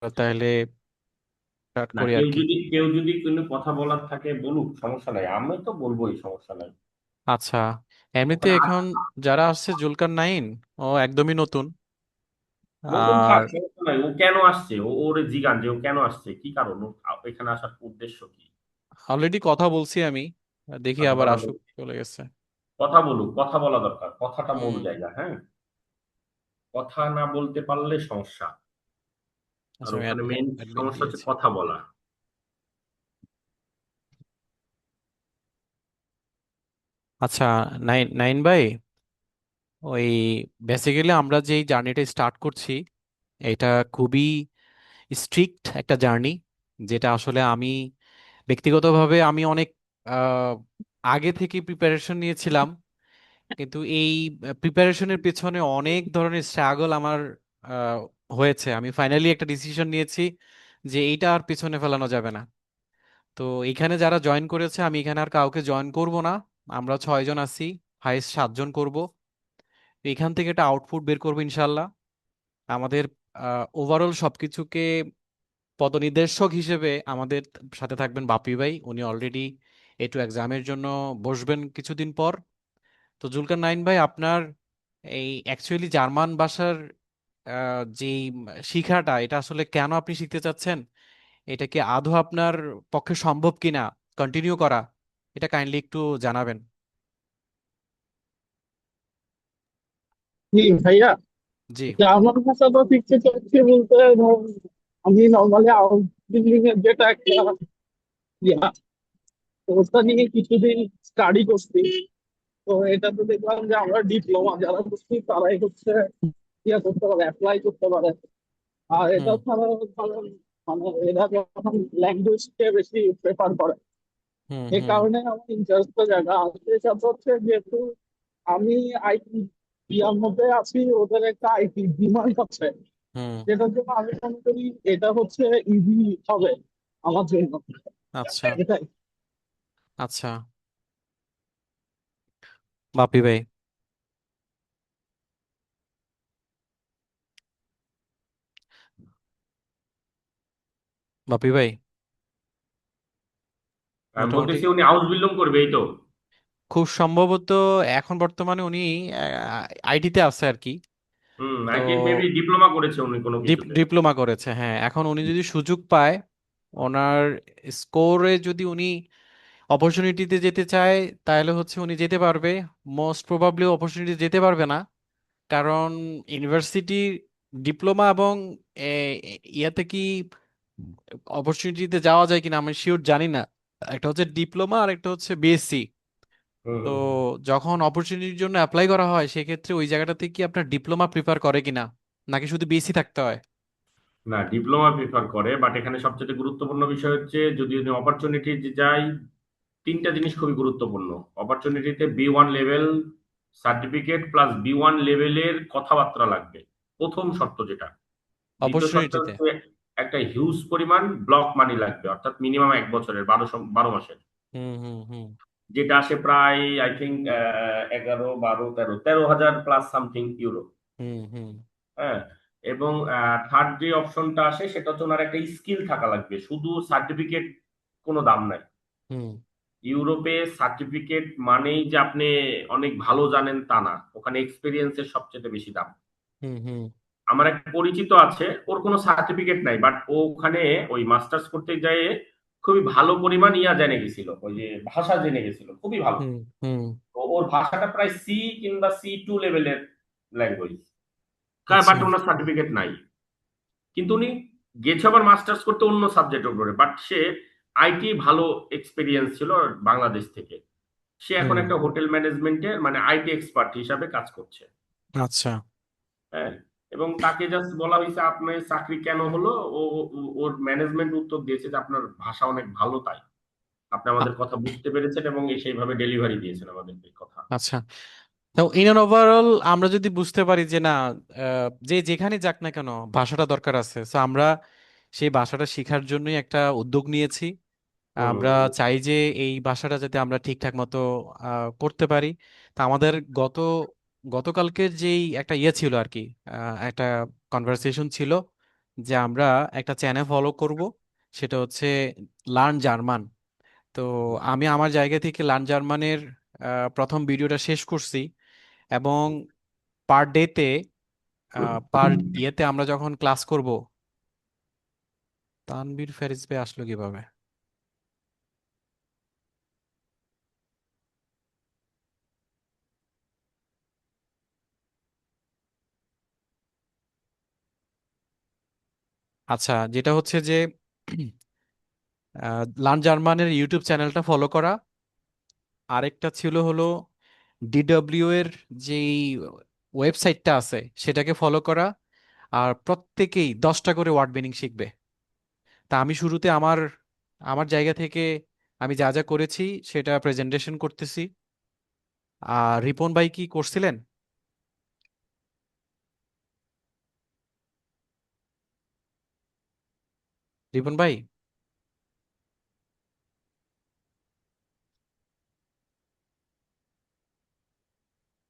তাহলে স্টার্ট না, করি আর কি। কেউ যদি কোনো কথা বলার থাকে বলুক, সমস্যা নাই, আমি তো বলবোই, সমস্যা নাই। আচ্ছা, এমনিতে ওখানে এখন যারা আসছে জুলকার নাইন, ও একদমই নতুন। নতুন থাক, আর সমস্যা নাই। ও কেন আসছে, ওরে জিগান যে ও কেন আসছে, কি কারণ, এখানে আসার উদ্দেশ্য কি। অলরেডি কথা বলছি আমি, দেখি আচ্ছা, আবার কথা আসুক, বলুক, চলে গেছে। কথা বলুক, কথা বলা দরকার, কথাটা মূল হুম। জায়গা, হ্যাঁ। কথা না বলতে পারলে সমস্যা। আর আচ্ছা, আমি ওখানে মেইন অ্যাডমিট সমস্যা হচ্ছে দিয়েছি। কথা বলা। আচ্ছা, নাইন নাইন ভাই, ওই বেসিক্যালি আমরা যেই জার্নিটা স্টার্ট করছি, এটা খুবই স্ট্রিক্ট একটা জার্নি, যেটা আসলে আমি ব্যক্তিগতভাবে আমি অনেক আহ, আগে থেকে প্রিপারেশন নিয়েছিলাম। কিন্তু এই প্রিপারেশনের পেছনে অনেক ধরনের স্ট্রাগল আমার আহ, হয়েছে। আমি ফাইনালি একটা ডিসিশন নিয়েছি যে এইটা আর পেছনে ফেলানো যাবে না। তো এখানে যারা জয়েন করেছে, আমি এখানে আর কাউকে জয়েন করব না। আমরা 6 জন আছি, হাইস্ট 7 জন করব। এখান থেকে একটা আউটপুট বের করবো ইনশাল্লাহ। আমাদের ওভারঅল সবকিছুকে পদনির্দেশক হিসেবে আমাদের সাথে থাকবেন বাপি ভাই। উনি অলরেডি একটু এক্সামের জন্য বসবেন কিছুদিন পর। তো জুলকার নাইন ভাই, আপনার এই অ্যাকচুয়ালি জার্মান ভাষার যেই শিখাটা, এটা আসলে কেন আপনি শিখতে চাচ্ছেন, এটা কি আদৌ আপনার পক্ষে সম্ভব কিনা কন্টিনিউ করা, এটা কাইন্ডলি একটু জানাবেন। জি ভাইয়া, জি। আমার ভাষা তো শিখতে চাচ্ছি বলতে ধরুন, আমি নর্মালি আউট বিল্ডিং এর যেটা একটা ইয়া, তো ওটা নিয়ে কিছুদিন স্টাডি করছি। তো এটা তো দেখলাম যে আমরা ডিপ্লোমা যারা করছি তারাই হচ্ছে ইয়া করতে পারে, অ্যাপ্লাই করতে পারে। আর এটা হুম ছাড়া ধরেন মানে এরা যখন ল্যাঙ্গুয়েজকে বেশি প্রেফার করে, হুম এই হুম কারণে আমার ইন্টারেস্ট জায়গা আছে। সাথে হচ্ছে যেহেতু আমি আইটি ইয়ার মধ্যে আছি, ওদের একটা আইটি ডিমান্ড আছে, হুম। যেটার জন্য আমি মনে করি এটা হচ্ছে ইজি হবে আমার জন্য। আচ্ছা। এটাই। আচ্ছা, বাপি ভাই। বাপি ভাই, আমি মোটামুটি বলতেছি উনি হাউস বিল্ডিং করবে, এই তো। খুব সম্ভবত এখন বর্তমানে উনি আইটিতে আছে আর কি। তো আইটি মেবি ডিপ্লোমা করেছে উনি কোনো কিছুতে। ডিপ্লোমা করেছে, হ্যাঁ। এখন উনি যদি সুযোগ পায়, ওনার স্কোরে যদি উনি অপরচুনিটিতে যেতে চায়, তাহলে হচ্ছে উনি যেতে পারবে। মোস্ট প্রবাবলি অপরচুনিটি যেতে পারবে না, কারণ ইউনিভার্সিটি ডিপ্লোমা এবং এ, ইয়াতে কি অপরচুনিটিতে যাওয়া যায় কিনা আমি শিওর জানি না। একটা হচ্ছে ডিপ্লোমা আর একটা হচ্ছে বিএসসি। হুম তো হুম হুম। যখন অপরচুনিটির জন্য অ্যাপ্লাই করা হয়, সেক্ষেত্রে ওই জায়গাটাতে কি আপনার ডিপ্লোমা প্রিফার করে কিনা, নাকি শুধু বিএসসি থাকতে হয়? না, ডিপ্লোমা প্রিফার করে, বাট এখানে সবচেয়ে গুরুত্বপূর্ণ বিষয় হচ্ছে যদি উনি অপরচুনিটি যায়, তিনটা জিনিস খুবই গুরুত্বপূর্ণ অপরচুনিটিতে: B one level certificate plus B one লেভেলের কথাবার্তা লাগবে, প্রথম শর্ত যেটা। দ্বিতীয় শর্ত অপরচুনিটিতে। হচ্ছে একটা হিউজ পরিমাণ ব্লক মানি লাগবে, অর্থাৎ মিনিমাম 1 বছরের 12 মাসের, হুম হুম হুম যেটা আসে প্রায় আই থিঙ্ক 11, 12, 13 হাজার প্লাস সামথিং ইউরো। হুম হুম হ্যাঁ। এবং থার্ড যে অপশনটা আসে সেটা হচ্ছে ওনার একটা স্কিল থাকা লাগবে, শুধু সার্টিফিকেট কোনো দাম নাই। হুম ইউরোপে সার্টিফিকেট মানেই যে আপনি অনেক ভালো জানেন তা না, ওখানে এক্সপিরিয়েন্সের সবচেয়ে বেশি দাম। হুম হুম আমার এক পরিচিত আছে, ওর কোনো সার্টিফিকেট নাই, বাট ও ওখানে ওই মাস্টার্স করতে যায় খুবই ভালো পরিমাণ ইয়া জেনে গেছিল, ওই যে ভাষা জেনে গেছিল খুবই ভালো। হুম হুম। তো ওর ভাষাটা প্রায় সি কিংবা C2 লেভেলের ল্যাঙ্গুয়েজ, বাট আচ্ছা। ওনার সার্টিফিকেট নাই। কিন্তু উনি গেছে আবার মাস্টার্স করতে অন্য সাবজেক্টের উপরে, বাট সে আইটি ভালো এক্সপিরিয়েন্স ছিল বাংলাদেশ থেকে। সে এখন হুম। একটা হোটেল ম্যানেজমেন্টে মানে আইটি এক্সপার্ট হিসাবে কাজ করছে। আচ্ছা। হ্যাঁ। এবং তাকে জাস্ট বলা হয়েছে আপনার চাকরি কেন হলো, ওর ম্যানেজমেন্ট উত্তর দিয়েছে যে আপনার ভাষা অনেক ভালো, তাই আপনি আ- আমাদের কথা বুঝতে পেরেছেন এবং সেইভাবে ডেলিভারি দিয়েছেন আমাদেরকে কথা। আচ্ছা, তো ইন অ্যান ওভারঅল আমরা যদি বুঝতে পারি যে না, যে যেখানে যাক না কেন ভাষাটা দরকার আছে, তো আমরা সেই ভাষাটা শেখার জন্যই একটা উদ্যোগ নিয়েছি। হুম হুম আমরা হুম চাই যে এই ভাষাটা যাতে আমরা ঠিকঠাক মতো করতে পারি। তা আমাদের গতকালকের যেই একটা ইয়ে ছিল আর কি, একটা কনভারসেশন ছিল যে আমরা একটা চ্যানেল ফলো করব, সেটা হচ্ছে লার্ন জার্মান। তো আমি আমার জায়গা থেকে লার্ন জার্মানের প্রথম ভিডিওটা শেষ করছি, এবং পার ডেতে পার ইয়েতে আমরা যখন ক্লাস করব। তানভীর ফেরিস ভাই আসলো কিভাবে? আচ্ছা, যেটা হচ্ছে যে লার্ন জার্মানের ইউটিউব চ্যানেলটা ফলো করা, আরেকটা ছিল হলো ডিডব্লিউ এর যেই ওয়েবসাইটটা আছে সেটাকে ফলো করা, আর প্রত্যেকেই 10টা করে ওয়ার্ড মিনিং শিখবে। তা আমি শুরুতে আমার আমার জায়গা থেকে আমি যা যা করেছি সেটা প্রেজেন্টেশন করতেছি। আর রিপন ভাই কি করছিলেন? রিপন ভাই,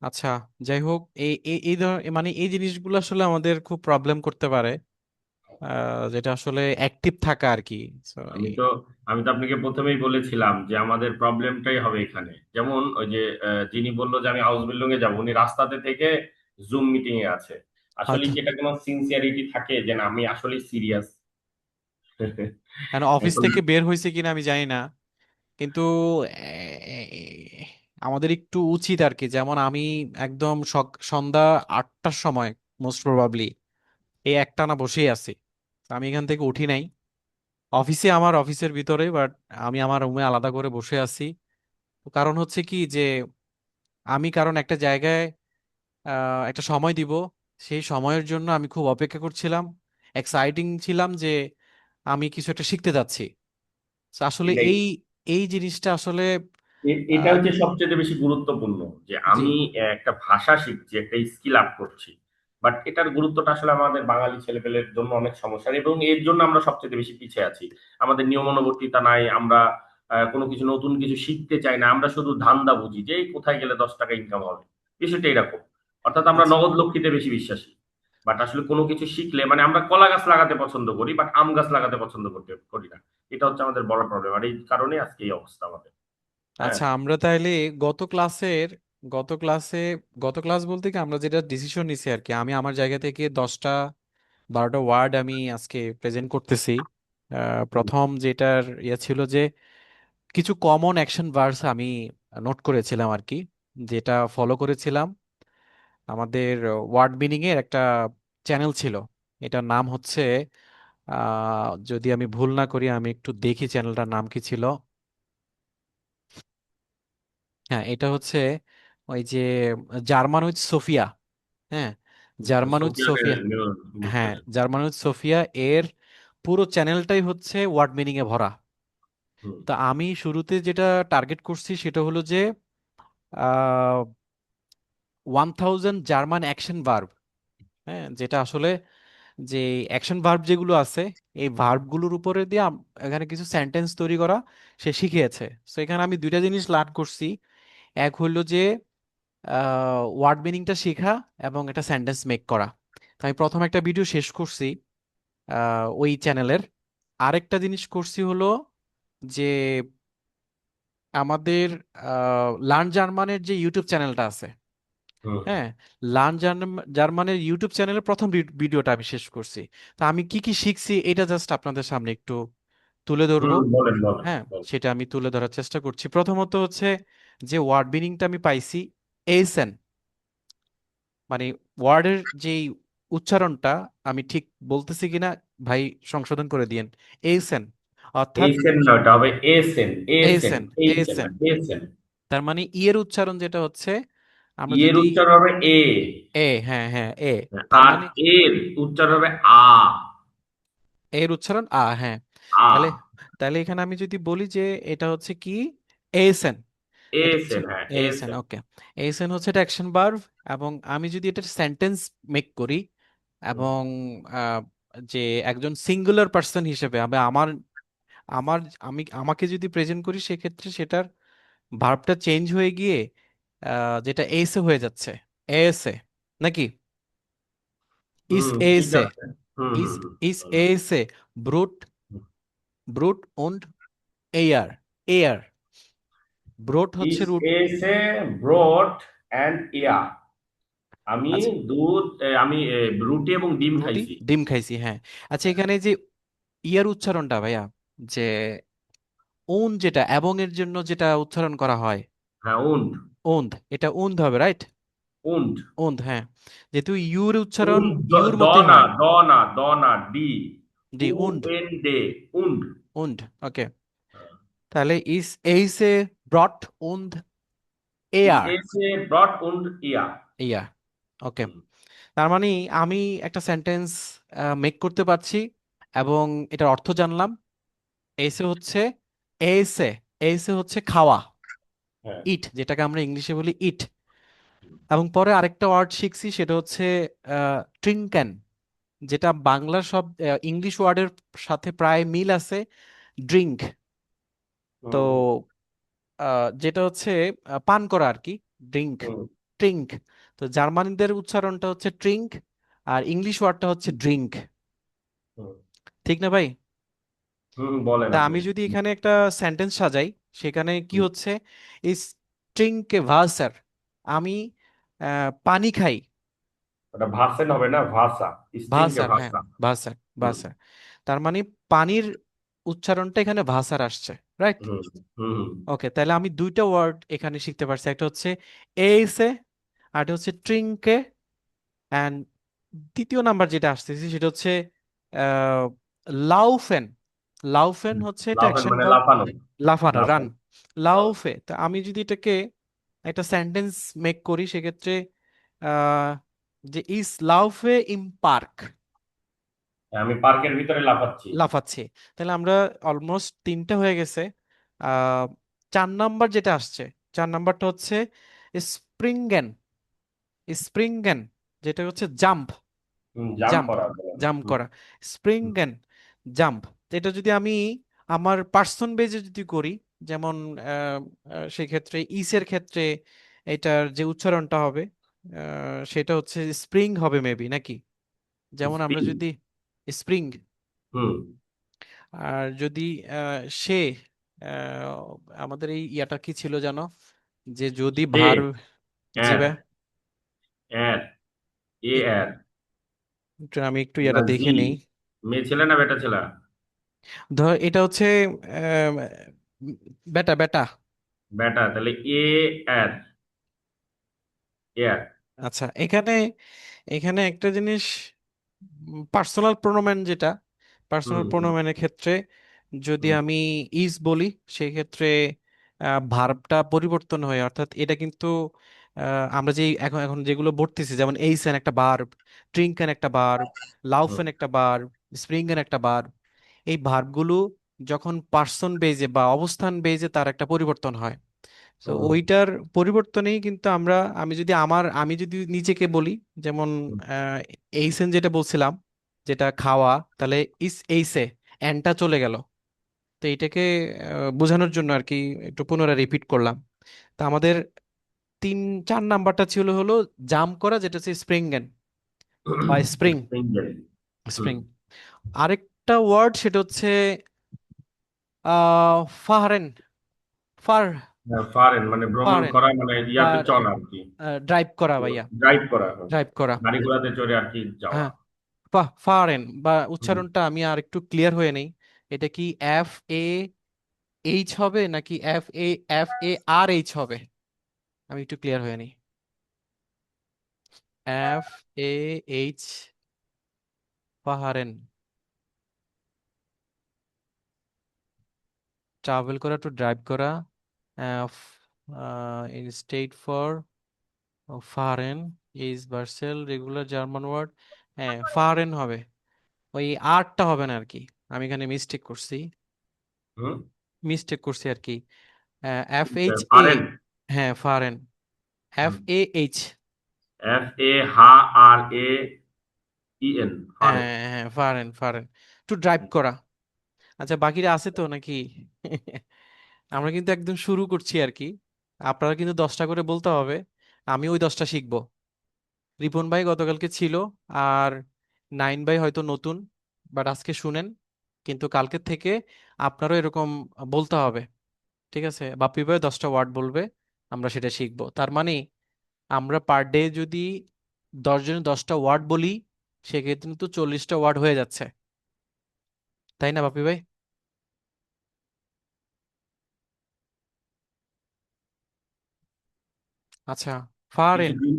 আচ্ছা, যাই হোক, এই এই এই মানে এই জিনিসগুলো আসলে আমাদের খুব প্রবলেম করতে পারে, যেটা আসলে অ্যাক্টিভ থাকা আর কি। So, আমি তো আমি তো আপনাকে প্রথমেই বলেছিলাম যে আমাদের প্রবলেমটাই হবে এখানে। যেমন ওই যে যিনি বললো যে আমি হাউস বিল্ডিং এ যাবো, উনি রাস্তাতে থেকে জুম মিটিং এ আছে। আসলে আচ্ছা, কি এটা কোনো সিনসিয়ারিটি থাকে যে না আমি আসলে সিরিয়াস? কারণ অফিস এখন থেকে বের হয়েছে কিনা আমি জানি না, কিন্তু আমাদের একটু উচিত আর কি। যেমন আমি একদম সন্ধ্যা 8টার সময় মোস্ট প্রবাবলি এই একটানা বসেই আছি। তো আমি এখান থেকে উঠি নাই, অফিসে, আমার অফিসের ভিতরে, বাট আমি আমার রুমে আলাদা করে বসে আছি। তো কারণ হচ্ছে কি যে আমি কারণ একটা জায়গায় একটা সময় দিব, সেই সময়ের জন্য আমি খুব অপেক্ষা করছিলাম, এক্সাইটিং ছিলাম যে আমি কিছু একটা শিখতে যাচ্ছি। তো আসলে এটাই, এই এই জিনিসটা আসলে এটা আহ, হচ্ছে সবচেয়ে বেশি গুরুত্বপূর্ণ যে জি, আমি একটা ভাষা শিখছি, একটা স্কিল আপ করছি। বাট এটার গুরুত্বটা আসলে আমাদের বাঙালি ছেলেপেলের জন্য অনেক সমস্যা, এবং এর জন্য আমরা সবচেয়ে বেশি পিছিয়ে আছি। আমাদের নিয়মানুবর্তিতা নাই, আমরা কোনো কিছু নতুন কিছু শিখতে চাই না, আমরা শুধু ধান্দা বুঝি যে এই কোথায় গেলে 10 টাকা ইনকাম হবে। বিষয়টা এরকম। অর্থাৎ আমরা আচ্ছা, নগদ লক্ষ্মীতে বেশি বিশ্বাসী। বাট আসলে কোনো কিছু শিখলে, মানে আমরা কলা গাছ লাগাতে পছন্দ করি বাট আম গাছ লাগাতে পছন্দ করতে করি না। এটা হচ্ছে আমাদের বড় প্রবলেম, আর এই কারণে আজকে এই অবস্থা আমাদের। হ্যাঁ। আচ্ছা, আমরা তাইলে গত ক্লাসের গত ক্লাসে গত ক্লাস বলতে কি আমরা যেটা ডিসিশন নিছি আর কি, আমি আমার জায়গা থেকে 10টা 12টা ওয়ার্ড আমি আজকে প্রেজেন্ট করতেছি। প্রথম যেটার ইয়ে ছিল যে কিছু কমন অ্যাকশন ভার্বস আমি নোট করেছিলাম আর কি, যেটা ফলো করেছিলাম। আমাদের ওয়ার্ড মিনিং এর একটা চ্যানেল ছিল, এটার নাম হচ্ছে যদি আমি ভুল না করি, আমি একটু দেখি চ্যানেলটার নাম কি ছিল। হ্যাঁ, এটা হচ্ছে ওই যে জার্মান উইথ সোফিয়া। হ্যাঁ, আচ্ছা, জার্মান উইথ সোফিয়া সোফিয়া। বুঝতে হ্যাঁ, পেরেছি। জার্মান উইথ সোফিয়া এর পুরো চ্যানেলটাই হচ্ছে ওয়ার্ড মিনিং এ ভরা। হুম, তো আমি শুরুতে যেটা টার্গেট করছি সেটা হলো যে 1000 জার্মান অ্যাকশন ভার্ব। হ্যাঁ, যেটা আসলে যে অ্যাকশন ভার্ব যেগুলো আছে এই ভার্বগুলোর উপরে দিয়ে এখানে কিছু সেন্টেন্স তৈরি করা সে শিখিয়েছে। তো এখানে আমি দুইটা জিনিস লার্ন করছি। এক হলো যে ওয়ার্ড মিনিংটা শেখা, এবং একটা সেন্টেন্স মেক করা। তো আমি প্রথম একটা ভিডিও শেষ করছি ওই চ্যানেলের। আরেকটা জিনিস করছি হলো যে আমাদের লার্ন জার্মানের যে ইউটিউব চ্যানেলটা আছে, হুম, হ্যাঁ, লার্ন জার্মানের ইউটিউব চ্যানেলের প্রথম ভিডিওটা আমি শেষ করছি। তো আমি কি কি শিখছি এটা জাস্ট আপনাদের সামনে একটু তুলে ধরবো। হুম, বলেন বলেন হ্যাঁ, বলেন। সেটা আমি তুলে ধরার চেষ্টা করছি। প্রথমত হচ্ছে যে ওয়ার্ড মিনিংটা আমি পাইছি এইসেন, মানে ওয়ার্ডের যেই উচ্চারণটা আমি ঠিক বলতেছি কিনা ভাই সংশোধন করে দিয়েন। এইসেন অর্থাৎ এইসেন না, ওটা হবে এসেন। এসেন, এইসেন, এইসেন না, এইসেন, এসেন। তার মানে ইয়ের উচ্চারণ যেটা হচ্ছে আমরা ইয়ের যদি উচ্চারণ হবে এ, এ, হ্যাঁ হ্যাঁ এ, তার আর মানে এর উচ্চারণ হবে আ। এর উচ্চারণ হ্যাঁ। আ, তাহলে তাহলে এখানে আমি যদি বলি যে এটা হচ্ছে কি এইসেন, এটা হচ্ছে এসেন, হ্যাঁ এইসেন, এসেন। ওকে। এইসেন হচ্ছে এটা অ্যাকশন ভার্ব, এবং আমি যদি এটা সেন্টেন্স মেক করি, হুম, এবং আহ, যে একজন সিঙ্গুলার পার্সন হিসেবে আমি আমার আমার আমি আমাকে যদি প্রেজেন্ট করি সেক্ষেত্রে সেটার ভার্বটা চেঞ্জ হয়ে গিয়ে যেটা এসে হয়ে যাচ্ছে, এসে, নাকি ইস হুম, ঠিক এসে। আছে। হুম ইস হুম হুম ইস বলেন। এসে ব্রুট ব্রুট und এয়ার এয়ার ব্রোট হচ্ছে ইস রুট। এসে ব্রড অ্যান্ড এয়ার। আমি আচ্ছা, দুধ আমি রুটি এবং ডিম রুটি খাইছি। ডিম খাইছি, হ্যাঁ। আচ্ছা, হ্যাঁ এখানে যে ইয়ার উচ্চারণটা ভাইয়া, যে ওন যেটা এবং এর জন্য যেটা উচ্চারণ করা হয়, হ্যাঁ উন্ড। ওন্দ, এটা ওন্দ হবে, রাইট? উন্ড। ওন্দ, হ্যাঁ। যেহেতু ইউর উচ্চারণ উন্ড ইউর দ মতোই না, হয়। দ না, দ না, ডি। জি, উ উন্ড, এন ডে। উন্ড। উন্ড, ওকে। তাহলে ইস এইসে ব্রট উন্দ ইস এয়ার, এসে ব্রড উন্ড ইয়ার। ইয়া, ওকে। তার মানে আমি একটা সেন্টেন্স মেক করতে পারছি এবং এটার অর্থ জানলাম। এসে হচ্ছে এসে এসে হচ্ছে খাওয়া, হ্যাঁ। ইট, যেটাকে আমরা ইংলিশে বলি ইট। এবং পরে আরেকটা ওয়ার্ড শিখছি, সেটা হচ্ছে ট্রিঙ্কেন, যেটা বাংলার সব ইংলিশ ওয়ার্ডের সাথে প্রায় মিল আছে, ড্রিঙ্ক। তো হুম হুম যেটা হচ্ছে পান করা আর কি, ড্রিঙ্ক, হুম ট্রিঙ্ক। তো জার্মানিদের উচ্চারণটা হচ্ছে ট্রিঙ্ক, আর ইংলিশ ওয়ার্ডটা হচ্ছে ড্রিঙ্ক। হুম ঠিক না ভাই? বলেন তা আপনি। আমি যদি এখানে একটা সেন্টেন্স সাজাই, সেখানে কি হুম, হচ্ছে, ইস ট্রিঙ্কে ভাসার, আমি পানি খাই। ওটা ভার্সেন হবে না, ভাষা। স্ট্রিংকে ভাসার, হ্যাঁ, ভাষা। ভাসার, হুম ভাসার। তার মানে পানির উচ্চারণটা এখানে ভাসার আসছে, রাইট? হুম হুম ওকে, তাহলে আমি দুইটা ওয়ার্ড এখানে শিখতে পারছি, একটা হচ্ছে এইসে, আর একটা হচ্ছে ট্রিঙ্কে। অ্যান্ড দ্বিতীয় নাম্বার যেটা আসতেছে সেটা হচ্ছে আহ, লাউফেন। লাউফেন হুম। হচ্ছে একটা লাফেন অ্যাকশন মানে ভার্ব, লাফানো। লাফানো, রান। লাফানো। হ্যাঁ। লাউফে, তা আমি যদি এটাকে একটা সেন্টেন্স মেক করি সেক্ষেত্রে আহ, যে ইস লাউফে ইম পার্ক, আমি পার্কের ভিতরে লাফাচ্ছি। লাফাচ্ছে। তাহলে আমরা অলমোস্ট তিনটা হয়ে গেছে। আহ 4 নাম্বার যেটা আসছে, 4 নাম্বারটা হচ্ছে স্প্রিংগেন, স্প্রিংগেন, যেটা হচ্ছে জাম্প, জাম্প জাম্প, করা বলেন। জাম্প হুম করা, হুম স্প্রিংগেন, জাম্প। এটা যদি আমি আমার পার্সন বেজে যদি করি, যেমন সেই ক্ষেত্রে ইসের ক্ষেত্রে এটার যে উচ্চারণটা হবে সেটা হচ্ছে স্প্রিং হবে মেবি, নাকি? যেমন আমরা স্পিন। যদি স্প্রিং। হুম। আর যদি সে, আহ, আমাদের এই ইয়াটা কি ছিল জানো, যে যদি সে। ভার, জি এর। ভাই, এর। এ এর। আমি একটু না ইয়াটা জি। দেখে নেই। মেয়ে ছেলে না বেটা ছেলে? ধর এটা হচ্ছে আহ, বেটা, বেটা। বেটা, তাহলে এ এর। এর। আচ্ছা, এখানে এখানে একটা জিনিস, পার্সোনাল প্রোনোমেন যেটা, হুম পার্সোনাল হুম প্রোনোমেনের ক্ষেত্রে যদি হুম আমি ইজ বলি, সেক্ষেত্রে ভার্বটা পরিবর্তন হয়, অর্থাৎ এটা কিন্তু আমরা যে এখন এখন যেগুলো পড়তেছি, যেমন এইসেন একটা ভার্ব, ট্রিঙ্কেন একটা ভার্ব, হুম লাউফেন একটা ভার্ব, স্প্রিংয়েন একটা ভার্ব। এই ভার্বগুলো যখন পার্সন বেজে বা অবস্থান বেজে তার একটা পরিবর্তন হয়। তো হুম ওইটার পরিবর্তনেই কিন্তু আমি যদি আমি যদি নিজেকে বলি, যেমন হুম আহ, এইসেন যেটা বলছিলাম, যেটা খাওয়া, তাহলে ইস এইসে, এনটা চলে গেল। তো এইটাকে বোঝানোর জন্য আর কি একটু পুনরায় রিপিট করলাম। তা আমাদের 3 4 নাম্বারটা ছিল হলো জাম্প করা, যেটা হচ্ছে স্প্রিংগেন বা স্প্রিং, স্প্রিংগেল। হুম। স্প্রিং। আরেকটা ওয়ার্ড সেটা হচ্ছে ফাহারেন, ফার, ফারেন মানে ভ্রমণ ফারেন, করা, মানে বা ইয়াতে চলা আর কি। ড্রাইভ করা ভাইয়া, ড্রাইভ করা, হ্যাঁ। ড্রাইভ করা, গাড়ি ঘোড়াতে চড়ে আর কি যাওয়া। হ্যাঁ। ফারেন, বা হুম। উচ্চারণটা আমি আর একটু ক্লিয়ার হয়ে নেই, এটা কি এফ এ এইচ হবে নাকি এফ এ আর এইচ হবে? আমি একটু ক্লিয়ার হয়ে নেই। এফ এ এইচ, ফাহারেন, ট্রাভেল করা, টু ড্রাইভ করা, ইনস্টেড ফর, ফারেন, ইজ ভার্সেল রেগুলার জার্মান ওয়ার্ড, হ্যাঁ ফারেন হবে। ওই আরটা হবে না আর কি, আমি এখানে মিস্টেক করছি, হুম। মিস্টেক করছি আর কি। এফ এইচ এ, ফারেন। হ্যাঁ ফারেন, এফ হুম। এ এইচ, এফ এ হা আর এ ই এন, ফারেন। হ্যাঁ হ্যাঁ ফারেন, ফারেন, টু ড্রাইভ করা। আচ্ছা, বাকিরা আছে তো নাকি? আমরা কিন্তু একদম শুরু করছি আর কি, আপনারা কিন্তু 10টা করে বলতে হবে, আমি ওই 10টা শিখবো। রিপন ভাই গতকালকে ছিল, আর নাইন ভাই হয়তো নতুন, বাট আজকে শুনেন, কিন্তু কালকে থেকে আপনারও এরকম বলতে হবে। ঠিক আছে, বাপ্পি ভাই 10টা ওয়ার্ড বলবে, আমরা সেটা শিখবো। তার মানে আমরা পার ডে যদি 10 জনে 10টা ওয়ার্ড বলি, সেক্ষেত্রে কিন্তু 40টা ওয়ার্ড হয়ে যাচ্ছে, তাই না বাপ্পি ভাই? আচ্ছা, কিছু ফারেন। জি,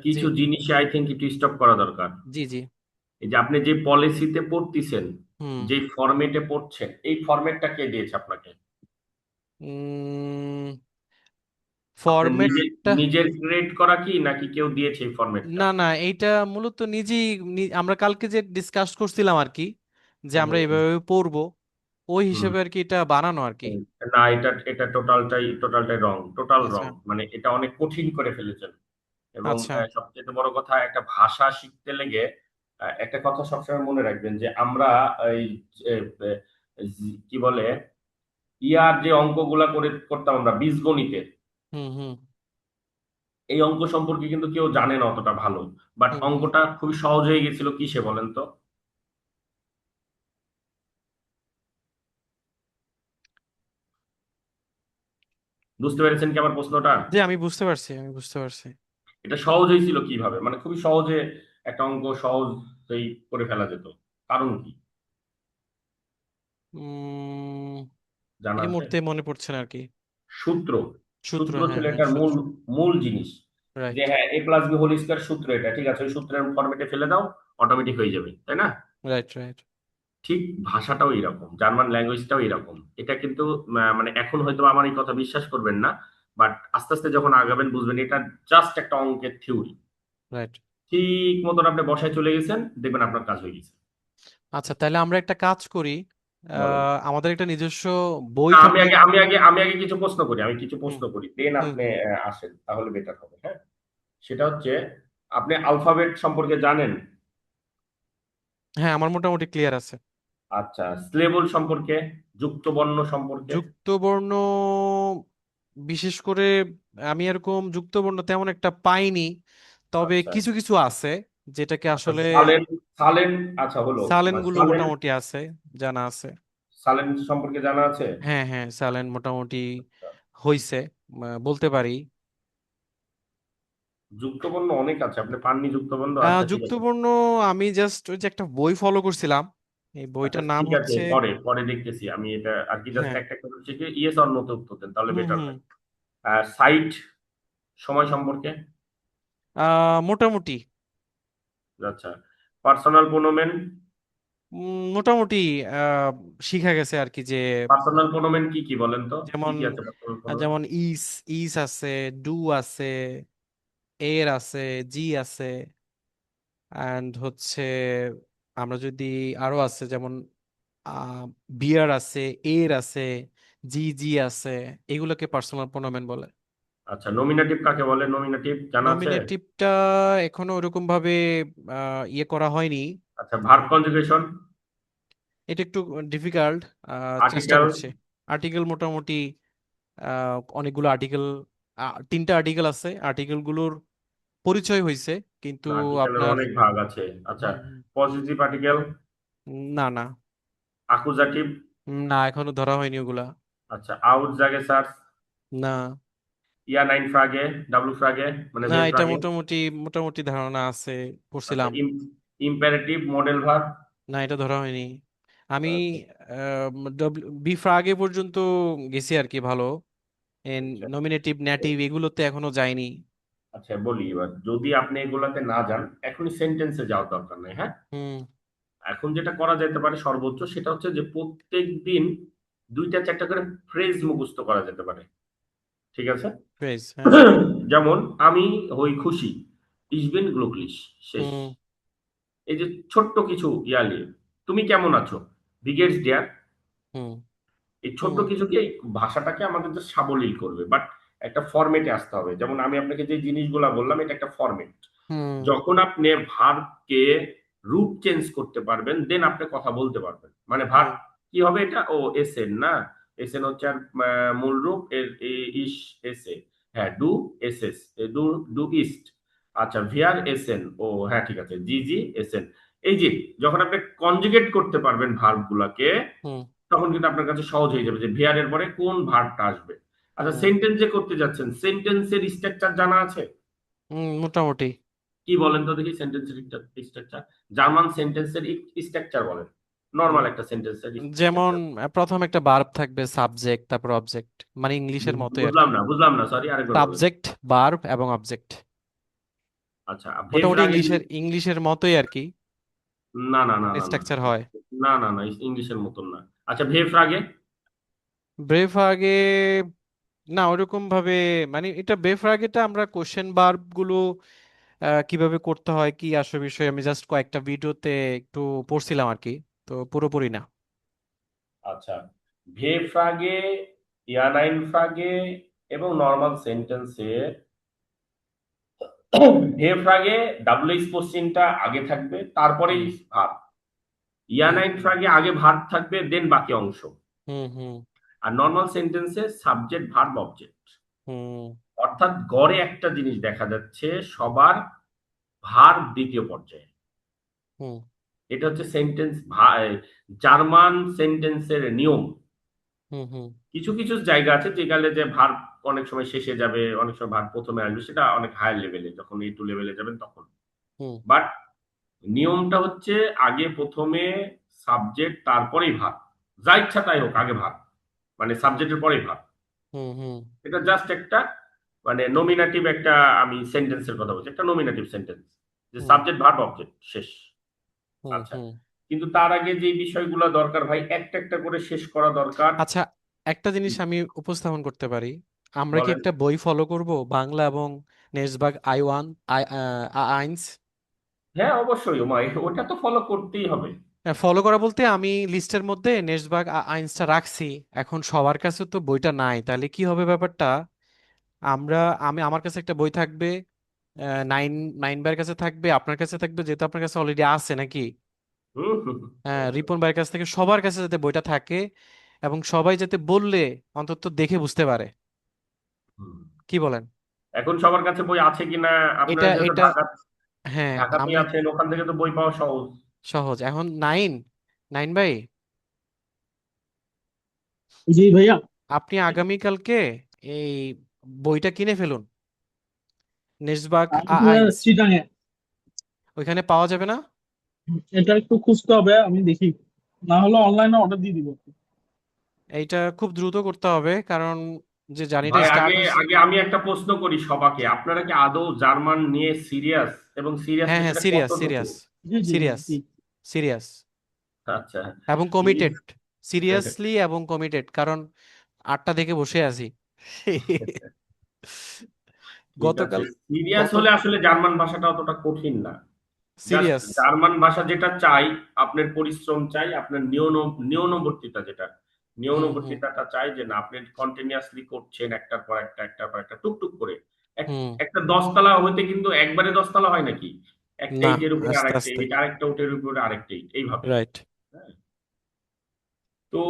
কিছু জিনিসে আই থিঙ্ক একটু স্টপ করা দরকার। জি, জি। এই যে আপনি যে পলিসিতে পড়তেছেন, হুম। যে ফরম্যাটে পড়ছেন, এই ফরম্যাটটা কে দিয়েছে আপনাকে? আপনি নিজে ফরম্যাটটা, নিজের ক্রিয়েট করা কি, নাকি কেউ দিয়েছে এই ফরম্যাটটা? না না, এইটা মূলত নিজেই আমরা কালকে যে ডিসকাস করছিলাম আর কি, যে হুম, আমরা হুম, এইভাবে পড়বো, ওই হুম। হিসেবে আর কি এটা বানানো আর কি। হুম। না, এটা টোটালটাই রং, টোটাল আচ্ছা, রং। মানে এটা অনেক কঠিন করে ফেলেছেন। এবং আচ্ছা। সবচেয়ে বড় কথা, একটা ভাষা শিখতে লেগে একটা কথা সবসময় মনে রাখবেন, যে আমরা এই যে, কি বলে, ইয়ার যে অঙ্কগুলা করতাম আমরা বীজগণিতের, হুম, হুম, এই অঙ্ক সম্পর্কে কিন্তু কেউ জানে না অতটা ভালো। বাট হুম, হুম। অঙ্কটা খুবই সহজ হয়ে গেছিল কিসে বলেন তো? বুঝতে পেরেছেন কি আমার প্রশ্নটা? জি, আমি বুঝতে পারছি, আমি বুঝতে পারছি। এটা সহজ হয়েছিল কিভাবে, মানে খুবই সহজে একটা অঙ্ক সহজেই করে ফেলা যেত। কারণ কি উম জানা এই আছে? মুহূর্তে মনে পড়ছে না আর কি। সূত্র। সূত্র, সূত্র হ্যাঁ ছিল হ্যাঁ, এটার মূল সূত্র। মূল জিনিস। যে রাইট, হ্যাঁ, a+b হোল স্কয়ার সূত্র এটা, ঠিক আছে, ওই সূত্রের ফরম্যাটে ফেলে দাও, অটোমেটিক হয়ে যাবে, তাই না? Right, right. ঠিক ভাষাটাও এরকম, জার্মান ল্যাঙ্গুয়েজটাও এরকম। এটা কিন্তু মানে এখন হয়তো আমার এই কথা বিশ্বাস করবেন না, বাট আস্তে আস্তে যখন আগাবেন বুঝবেন এটা জাস্ট একটা অঙ্কের থিওরি। রাইট। ঠিক মতন আপনি বসায় চলে গেছেন, দেখবেন আপনার কাজ হয়ে গেছে। আচ্ছা, তাহলে আমরা একটা কাজ করি। বলেন। আমাদের একটা নিজস্ব বই না, থাকলে। আমি আগে কিছু প্রশ্ন করি, আমি কিছু হুম, প্রশ্ন করি, দেন হুম, আপনি হুম। আসেন, তাহলে বেটার হবে। হ্যাঁ, সেটা হচ্ছে, আপনি আলফাবেট সম্পর্কে জানেন? হ্যাঁ, আমার মোটামুটি ক্লিয়ার আছে। আচ্ছা, স্লেবল সম্পর্কে, যুক্ত বর্ণ সম্পর্কে? যুক্ত বর্ণ, বিশেষ করে আমি এরকম যুক্ত বর্ণ তেমন একটা পাইনি, তবে আচ্ছা, কিছু কিছু আছে যেটাকে আচ্ছা, আসলে সালেন, সালেন, আচ্ছা হলো। সালেন গুলো সালেন, মোটামুটি আছে, জানা আছে। সালেন সম্পর্কে জানা আছে? হ্যাঁ হ্যাঁ, সালেন মোটামুটি হইছে, বলতে পারি। যুক্তবর্ণ অনেক আছে, আপনি পাননি যুক্তবর্ণ? আচ্ছা, ঠিক যুক্ত আছে। বর্ণ, আমি জাস্ট ওই যে একটা বই ফলো করছিলাম, এই আচ্ছা, বইটার নাম ঠিক আছে, হচ্ছে। পরে পরে দেখতেছি আমি এটা আর কি, জাস্ট হ্যাঁ। একটা কথা শিখে ইয়েস অর নোতে উত্তর দেন, তাহলে হুম, বেটার হুম। হয়। সাইট, সময় সম্পর্কে? মোটামুটি। আচ্ছা, পার্সোনাল প্রোনোমেন? মোটামুটি আহ শিখা গেছে আর কি, যে পার্সোনাল প্রোনোমেন কি কি বলেন তো, কি যেমন কি আছে পার্সোনাল প্রোনোমেন? যেমন ইস, ইস আছে, ডু আছে, এর আছে, জি আছে, অ্যান্ড হচ্ছে আমরা যদি আরো আছে যেমন বিয়ার আছে, এর আছে, জি জি আছে, এগুলোকে পার্সোনাল প্রোনাউন বলে। আচ্ছা, নমিনেটিভ কাকে বলে? নমিনেটিভ জানা আছে? নমিনেটিভটা এখনো ওরকম ভাবে ইয়ে করা হয়নি। আচ্ছা, ভার্ব কনজুগেশন? এটা একটু ডিফিকাল্ট, চেষ্টা আর্টিকেল? করছি। আর্টিকেল মোটামুটি অনেকগুলো আর্টিকেল, 3টা আর্টিকেল আছে, আর্টিকেল গুলোর পরিচয় হয়েছে, কিন্তু না, আর্টিকেলের আপনার অনেক ভাগ আছে। আচ্ছা, হুম, হুম। Positive article? না না, আকুজাটিভ? না এখনো ধরা হয়নি ওগুলা। আচ্ছা, আউটজাগেসার্স? না ইয়া নাইন ফ্রাগে? ডাব্লু ফ্রাগে, মানে না, ভে এটা ফ্রাগে? মোটামুটি মোটামুটি ধারণা আছে, আচ্ছা, পড়ছিলাম। Imperative modal verb? না, এটা ধরা হয়নি। আমি আচ্ছা, বি আগে পর্যন্ত গেছি আর কি, ভালো। আচ্ছা, নমিনেটিভ, নেটিভ এগুলোতে এখনো যাইনি। আচ্ছা, বলি এবার, যদি আপনি এগুলাতে না যান, এখনই সেন্টেন্সে যাওয়ার দরকার নেই, হ্যাঁ। হুম। এখন যেটা করা যেতে পারে সর্বোচ্চ, সেটা হচ্ছে যে প্রত্যেক দিন 2টা 4টা করে ফ্রেজ মুখস্থ করা যেতে পারে, ঠিক আছে? ফ্রেজ, হ্যাঁ। যেমন, আমি হই খুশি, ich bin glücklich, শেষ। হুম, এই যে ছোট্ট কিছু ইয়ালি, তুমি কেমন আছো, wie geht's dir? হুম, এই ছোট্ট হুম, কিছুকে, এই ভাষাটাকে আমাদের যে সাবলীল করবে, বাট একটা ফরম্যাটে আসতে হবে। যেমন আমি আপনাকে যে জিনিসগুলা বললাম, এটা একটা ফরম্যাট। হুম, যখন আপনি ভার্বকে রূপ চেঞ্জ করতে পারবেন, দেন আপনি কথা বলতে পারবেন। মানে ভার্ব হুম, কি হবে, এটা ও এসএন না, এসএন হচ্ছে আর মূল রূপ এর, ইস এসএ, হ্যাঁ, do SS, do do east. আচ্ছা, ভিআর এসএন, ও হ্যাঁ, ঠিক আছে, জি জি এসএন। এই যে যখন আপনি কনজুগেট করতে পারবেন ভার্ব গুলাকে, হুম তখন কিন্তু আপনার কাছে সহজ হয়ে যাবে যে ভেয়ার পরে কোন ভার্বটা আসবে। আচ্ছা, হুম সেন্টেন্স যে করতে যাচ্ছেন, সেন্টেন্সের স্ট্রাকচার জানা আছে? মোটামুটি। কি বলেন তো দেখি সেন্টেন্সের স্ট্রাকচার, জার্মান সেন্টেন্সের স্ট্রাকচার বলেন, নর্মাল উম, একটা সেন্টেন্সের যেমন স্ট্রাকচার। প্রথম একটা ভার্ব থাকবে, সাবজেক্ট, তারপর অবজেক্ট, মানে ইংলিশের মতোই আর বুঝলাম কি। না, বুঝলাম না, সরি, আরেকবার বলেন। সাবজেক্ট, ভার্ব এবং অবজেক্ট, আচ্ছা, ভেভের মোটামুটি আগে ইংলিশের মতোই আর কি না না না না না, স্ট্রাকচার হয়। না না না, ইংলিশের মতন না। আচ্ছা, ভেভ আগে। ব্রেভ আগে না ওরকম ভাবে, মানে এটা ব্রেভ আগেটা আমরা কোশ্চেন ভার্ব গুলো কিভাবে করতে হয় কি আসল বিষয় আমি জাস্ট কয়েকটা ভিডিওতে একটু পড়ছিলাম আর কি, তো পুরোপুরি না। আচ্ছা, ভেভ আগে, ইয়ানাইন ফ্রাগে এবং নর্মাল সেন্টেন্সে ভেভ আগে ডাব্লিউএইচ কোশ্চেনটা আগে থাকবে, তারপরেই হুম ভার্ব। হুম ইয়ানাইন ফ্রাগে আগে ভার্ব থাকবে, দেন বাকি অংশ। হুম হুম আর নর্মাল সেন্টেন্সে সাবজেক্ট ভার্ব অবজেক্ট। হুম অর্থাৎ গড়ে একটা জিনিস দেখা যাচ্ছে, সবার ভার্ব দ্বিতীয় পর্যায়ে। হুম এটা হচ্ছে জার্মান সেন্টেন্সের নিয়ম। হুম হুম কিছু কিছু জায়গা আছে যেখানে যে ভার্ব অনেক সময় শেষে যাবে, অনেক সময় ভার্ব প্রথমে আসবে, সেটা অনেক হায়ার লেভেলে, যখন এই টু লেভেলে যাবেন তখন। হুম বাট নিয়মটা হচ্ছে আগে প্রথমে সাবজেক্ট, তারপরেই ভার্ব। যা ইচ্ছা তাই হোক, আগে ভার্ব, মানে সাবজেক্টের পরেই ভার্ব। হুম হুম এটা জাস্ট একটা মানে নমিনেটিভ একটা, আমি সেন্টেন্সের কথা বলছি, একটা নমিনেটিভ সেন্টেন্স, যে হুম সাবজেক্ট ভার্ব অবজেক্ট শেষ। হুম আচ্ছা, হুম। কিন্তু তার আগে যে বিষয়গুলো দরকার ভাই, একটা একটা করে শেষ করা দরকার। আচ্ছা, একটা জিনিস আমি উপস্থাপন করতে পারি। আমরা কি বলেন। একটা বই ফলো করব, বাংলা এবং নেক্সটবাগ আই ওয়ান আইনস? হ্যাঁ, অবশ্যই ওমাই, ওটা তো ফলো করতেই হবে। ফলো করা বলতে আমি লিস্টের মধ্যে নেক্সটবাগ আইনসটা রাখছি। এখন সবার কাছে তো বইটা নাই, তাহলে কি হবে ব্যাপারটা? আমরা আমার কাছে একটা বই থাকবে, নাইন নাইন ভাইয়ের কাছে থাকবে, আপনার কাছে থাকবে, যেহেতু আপনার কাছে অলরেডি আছে নাকি। হুম হুম হ্যাঁ, রিপন ভাইয়ের কাছ থেকে, সবার কাছে যাতে বইটা থাকে, এবং সবাই যাতে বললে অন্তত দেখে বুঝতে পারে। হুম। কি বলেন? এখন সবার কাছে বই আছে কিনা, এটা আপনারা যেহেতু এটা হ্যাঁ, ঢাকাতেই আমি আছেন, ওখান থেকে তো বই পাওয়া সহজ। সহজ এখন নাইন নাইন ভাই, জি ভাইয়া। আপনি আগামীকালকে এই বইটা কিনে ফেলুন, নেক্সটবাগ আমি তো ভাইয়া আইনস। চিটাঙে। ওইখানে পাওয়া যাবে না? এটা একটু খুঁজতে হবে, আমি দেখি, না হলে অনলাইনে অর্ডার দিয়ে দিব। এইটা খুব দ্রুত করতে হবে, কারণ যে জার্নিটা ভাই, স্টার্ট আগে হয়েছে। আগে আমি একটা প্রশ্ন করি সবাকে, আপনারা কি আদৌ জার্মান নিয়ে সিরিয়াস, এবং হ্যাঁ সিরিয়াসটা হ্যাঁ, সেটা সিরিয়াস কতটুকু? সিরিয়াস জি জি জি সিরিয়াস জি। সিরিয়াস আচ্ছা। এবং কমিটেড, সিরিয়াসলি এবং কমিটেড, কারণ 8টা থেকে বসে আছি। ঠিক আছে, গতকাল সিরিয়াস গত হলে আসলে জার্মান ভাষাটা অতটা কঠিন না। Just serious. জার্মান ভাষা যেটা চাই, আপনার পরিশ্রম চাই, আপনার নিয়মানুবর্তিতা, যেটা হুম হুম নিয়মানুবর্তিতাটা চাই, যে না আপনি কন্টিনিউয়াসলি করছেন একটার পর একটা, একটার পর একটা, টুকটুক করে। হুম। একটা 10 তলা হইতে কিন্তু একবারে 10 তলা হয় নাকি? একটা না, ইটের উপরে আস্তে আরেকটা আস্তে। ইট, আরেকটা উটের উপরে আরেকটা ইট, এইভাবে। রাইট। হ্যাঁ। তো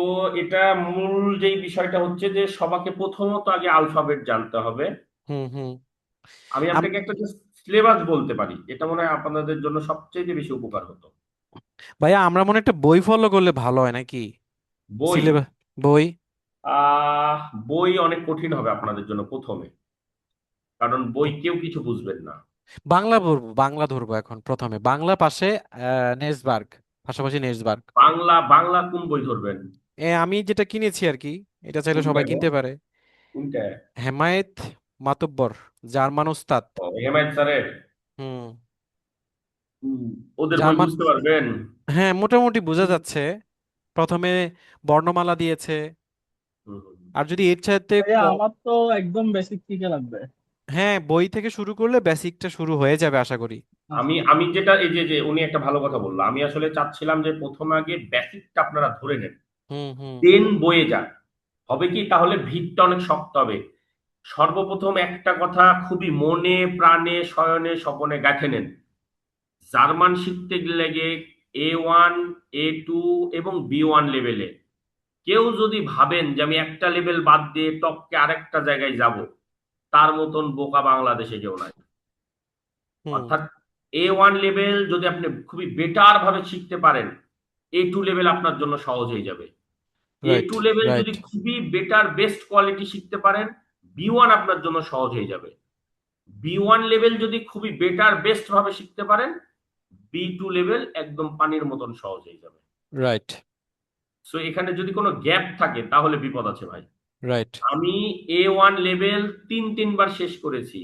এটা মূল যেই বিষয়টা হচ্ছে যে সবাকে প্রথমত আগে আলফাবেট জানতে হবে। হুম হুম। আমি আম আপনাকে একটা সিলেবাস বলতে পারি, এটা মনে হয় আপনাদের জন্য সবচেয়ে বেশি উপকার হতো। ভাইয়া, আমরা মনে হয় একটা বই ফলো করলে ভালো হয় নাকি? বই, সিলেবাস, বই। আহ বই অনেক কঠিন হবে আপনাদের জন্য প্রথমে, কারণ বই কেউ কিছু বুঝবেন না। বাংলা ধরবো, বাংলা ধরবো এখন প্রথমে, বাংলা পাশে নেক্সটবার্গ, পাশাপাশি নেক্সটবার্গ। বাংলা, বাংলা কোন বই ধরবেন? আমি যেটা কিনেছি আর কি, এটা চাইলে কোনটা সবাই গো? কিনতে পারে। কোনটা? হেমায়েত মাতব্বর, জার্মান ওস্তাদ। ও, হেমায়ত স্যারের। হুম। হুম, ওদের বই জার্মান, বুঝতে পারবেন? হ্যাঁ মোটামুটি বোঝা যাচ্ছে। প্রথমে বর্ণমালা দিয়েছে, হুম, হুম, হুম। আর যদি এর চাইতে ভাইয়া আমার তো একদম বেসিক থেকে লাগবে। হ্যাঁ, বই থেকে শুরু করলে বেসিকটা শুরু হয়ে যাবে আশা করি। আমি আচ্ছা। আমি যেটা, এই যে যে উনি একটা ভালো কথা বললো, আমি আসলে চাচ্ছিলাম যে প্রথমে আগে বেসিকটা আপনারা ধরে নেন, হুম হুম দেন বইয়ে যান। হবে কি, তাহলে ভিতটা অনেক শক্ত হবে। সর্বপ্রথম একটা কথা খুবই মনে প্রাণে শয়নে স্বপনে গেঁথে নেন, জার্মান শিখতে গেলে A1, A2 এবং B1 লেভেলে কেউ যদি ভাবেন যে আমি একটা লেভেল বাদ দিয়ে টপকে আরেকটা জায়গায় যাব, তার মতন বোকা বাংলাদেশে কেউ নাই। হুম অর্থাৎ A1 লেভেল যদি আপনি খুবই বেটার ভাবে শিখতে পারেন, A2 লেভেল আপনার জন্য সহজ হয়ে যাবে। Right, A2 level right. যদি খুবই বেটার বেস্ট কোয়ালিটি শিখতে পারেন, B1 আপনার জন্য সহজ হয়ে যাবে। B1 লেভেল যদি খুবই বেটার বেস্ট ভাবে শিখতে পারেন, B2 লেভেল একদম পানির মতন সহজ হয়ে যাবে। রাইট, সো এখানে যদি কোনো গ্যাপ থাকে তাহলে বিপদ আছে ভাই। রাইট। আমি A1 লেভেল তিনবার শেষ করেছি,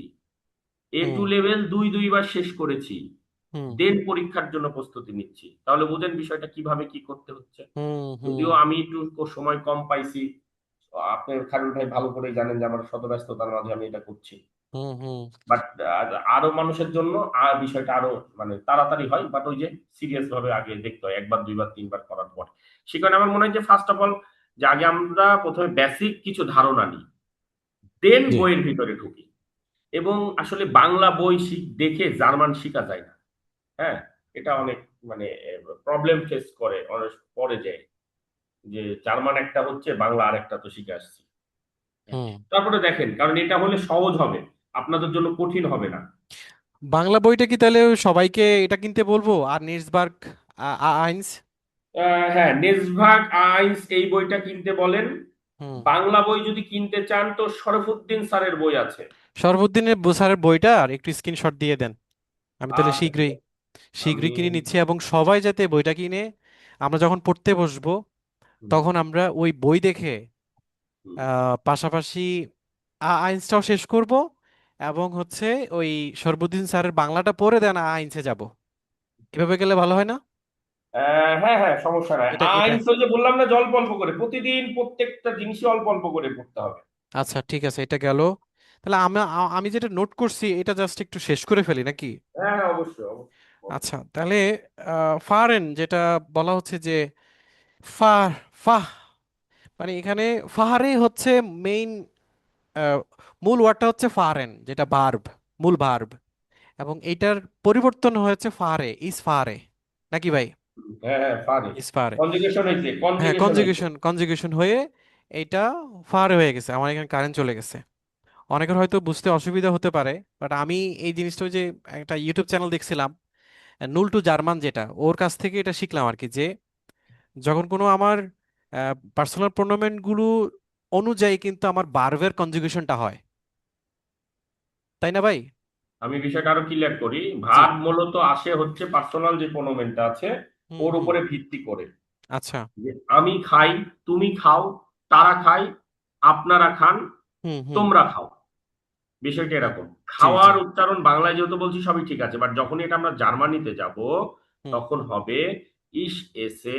A2 হুম, লেভেল দুইবার শেষ করেছি, হুম, দেন পরীক্ষার জন্য প্রস্তুতি নিচ্ছি। তাহলে বুঝেন বিষয়টা কিভাবে কি করতে হচ্ছে। হুম, হুম, যদিও আমি একটু সময় কম পাইছি, আপনি খারুল ভাই ভালো করেই জানেন যে আমার শত ব্যস্ততার মাঝে আমি এটা করছি। হুম, হুম, বাট আরো মানুষের জন্য বিষয়টা আরো মানে তাড়াতাড়ি হয়, বাট ওই যে সিরিয়াস ভাবে আগে দেখতে হয় একবার দুইবার তিনবার করার পর। সে কারণে আমার মনে হয় যে ফার্স্ট অফ অল যে আগে আমরা প্রথমে বেসিক কিছু ধারণা নিই, দেন জি, বইয়ের ভিতরে ঢুকি। এবং আসলে বাংলা বই দেখে জার্মান শেখা যায় না। হ্যাঁ, এটা অনেক মানে প্রবলেম ফেস করে অনেক পরে যায়, যে জার্মান একটা হচ্ছে, বাংলা আরেকটা তো শিখে আসছি। হুম। তারপরে দেখেন, কারণ এটা হলে সহজ হবে, আপনাদের জন্য কঠিন হবে না। বাংলা বইটা কি তাহলে সবাইকে এটা কিনতে বলবো, আর নির্সবার্গ আইনস? হ্যাঁ, নেসভাগ আইন্স এই বইটা কিনতে বলেন। হুম। বাংলা বই যদি কিনতে চান তো শরফুদ্দিন স্যারের বই আছে। সরবুদ্দিনের স্যারের বইটা আর একটু স্ক্রিনশট দিয়ে দেন, আমি তাহলে আচ্ছা ঠিক শীঘ্রই আছে। আমি শীঘ্রই কিনে নিচ্ছি, এবং সবাই যাতে বইটা কিনে আমরা যখন পড়তে বসবো হুম, তখন আমরা ওই বই দেখে হুম। পাশাপাশি আইনসটাও শেষ করব, এবং হচ্ছে ওই সরবুদ্দিন স্যারের বাংলাটা পড়ে দেন আইনসে যাব। এভাবে গেলে ভালো হয় না? হ্যাঁ হ্যাঁ, সমস্যা নাই। এটা এটা আইনস ওই যে বললাম না, যে অল্প অল্প করে প্রতিদিন প্রত্যেকটা জিনিসই অল্প অল্প করে পড়তে হবে। আচ্ছা, ঠিক আছে, এটা গেল। তাহলে আমি আমি যেটা নোট করছি এটা জাস্ট একটু শেষ করে ফেলি নাকি? হ্যাঁ হ্যাঁ, অবশ্যই অবশ্যই বলেন। আচ্ছা, তাহলে ফারেন যেটা বলা হচ্ছে যে ফার ফাহ, মানে এখানে ফাহারে হচ্ছে মেইন, মূল ওয়ার্ডটা হচ্ছে ফারেন, যেটা ভার্ব, মূল ভার্ব, এবং এইটার পরিবর্তন হয়েছে ফারে, ইস ফারে, নাকি ভাই? হ্যাঁ হ্যাঁ, পারি। ইস ফারে। কনজুগেশন হয়েছে, হ্যাঁ, কনজুগেশন হয়েছে। কনজুগেশন কনজুগেশন হয়ে এইটা ফারে হয়ে গেছে। আমার এখানে কারেন্ট চলে গেছে, অনেকের হয়তো বুঝতে অসুবিধা হতে পারে, বাট আমি এই জিনিসটা ওই যে একটা ইউটিউব চ্যানেল দেখছিলাম, নুল টু জার্মান, যেটা ওর কাছ থেকে এটা শিখলাম আর কি, যে যখন কোনো আমার পার্সোনাল প্রোনোমেন্ট গুলো অনুযায়ী কিন্তু আমার ভার্বের কনজুগেশনটা হয়, তাই না ভাই? আমি বিষয়টা আরো ক্লিয়ার করি। জি। ভার্ব মূলত আসে হচ্ছে পার্সোনাল যে প্রোনোমেনটা আছে হুম, ওর হুম। উপরে ভিত্তি করে। আচ্ছা। যে আমি খাই, তুমি খাও, তারা খায়, আপনারা খান, হুম, হুম, তোমরা খাও। বিষয়টা হুম। এরকম। জি, জি। খাওয়ার উচ্চারণ বাংলায় যেহেতু বলছি সবই ঠিক আছে, বাট যখনই এটা আমরা জার্মানিতে যাব হুম, তখন হবে ইস এসে।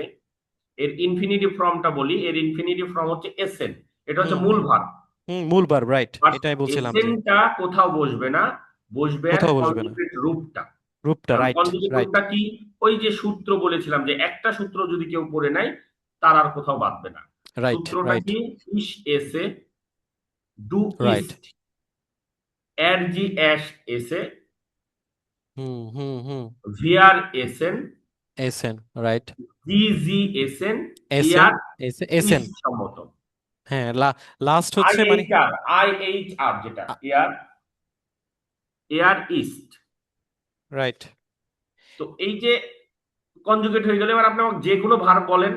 এর ইনফিনিটিভ ফর্মটা বলি, এর ইনফিনিটিভ ফর্ম হচ্ছে এসেন। এটা হুম, হচ্ছে মূল হুম, ভার্ব। হুম, মূল ভার্ব, রাইট, বাট এটাই বলছিলাম যে এসেনটা কোথাও বসবে না, বসবে এর কোথাও বসবে না, কনজুগেট রূপটা। রূপটা, কারণ রাইট, কনজুগেট রাইট, রূপটা কি? ওই যে সূত্র বলেছিলাম যে একটা সূত্র যদি কেউ পড়ে নেয় তার আর কোথাও বাঁধবে না। রাইট, সূত্রটা রাইট, কি? ইস এসে, ডু রাইট। ইস্ট, এর জি এস এসে, হুম, হুম, হুম। ভিআর এসেন, এসেন, রাইট। জি জি এসেন, এসেন, ইয়ার এসেন। ইস্ট সম্মত। হ্যাঁ, লাস্ট আই হচ্ছে মানে H R, I H R যেটা ইয়ার, এয়ার ইস্ট। রাইট। তো এই যে কনজুগেট হয়ে গেলে, এবার আপনি আমাকে যে কোনো ভার্ব বলেন,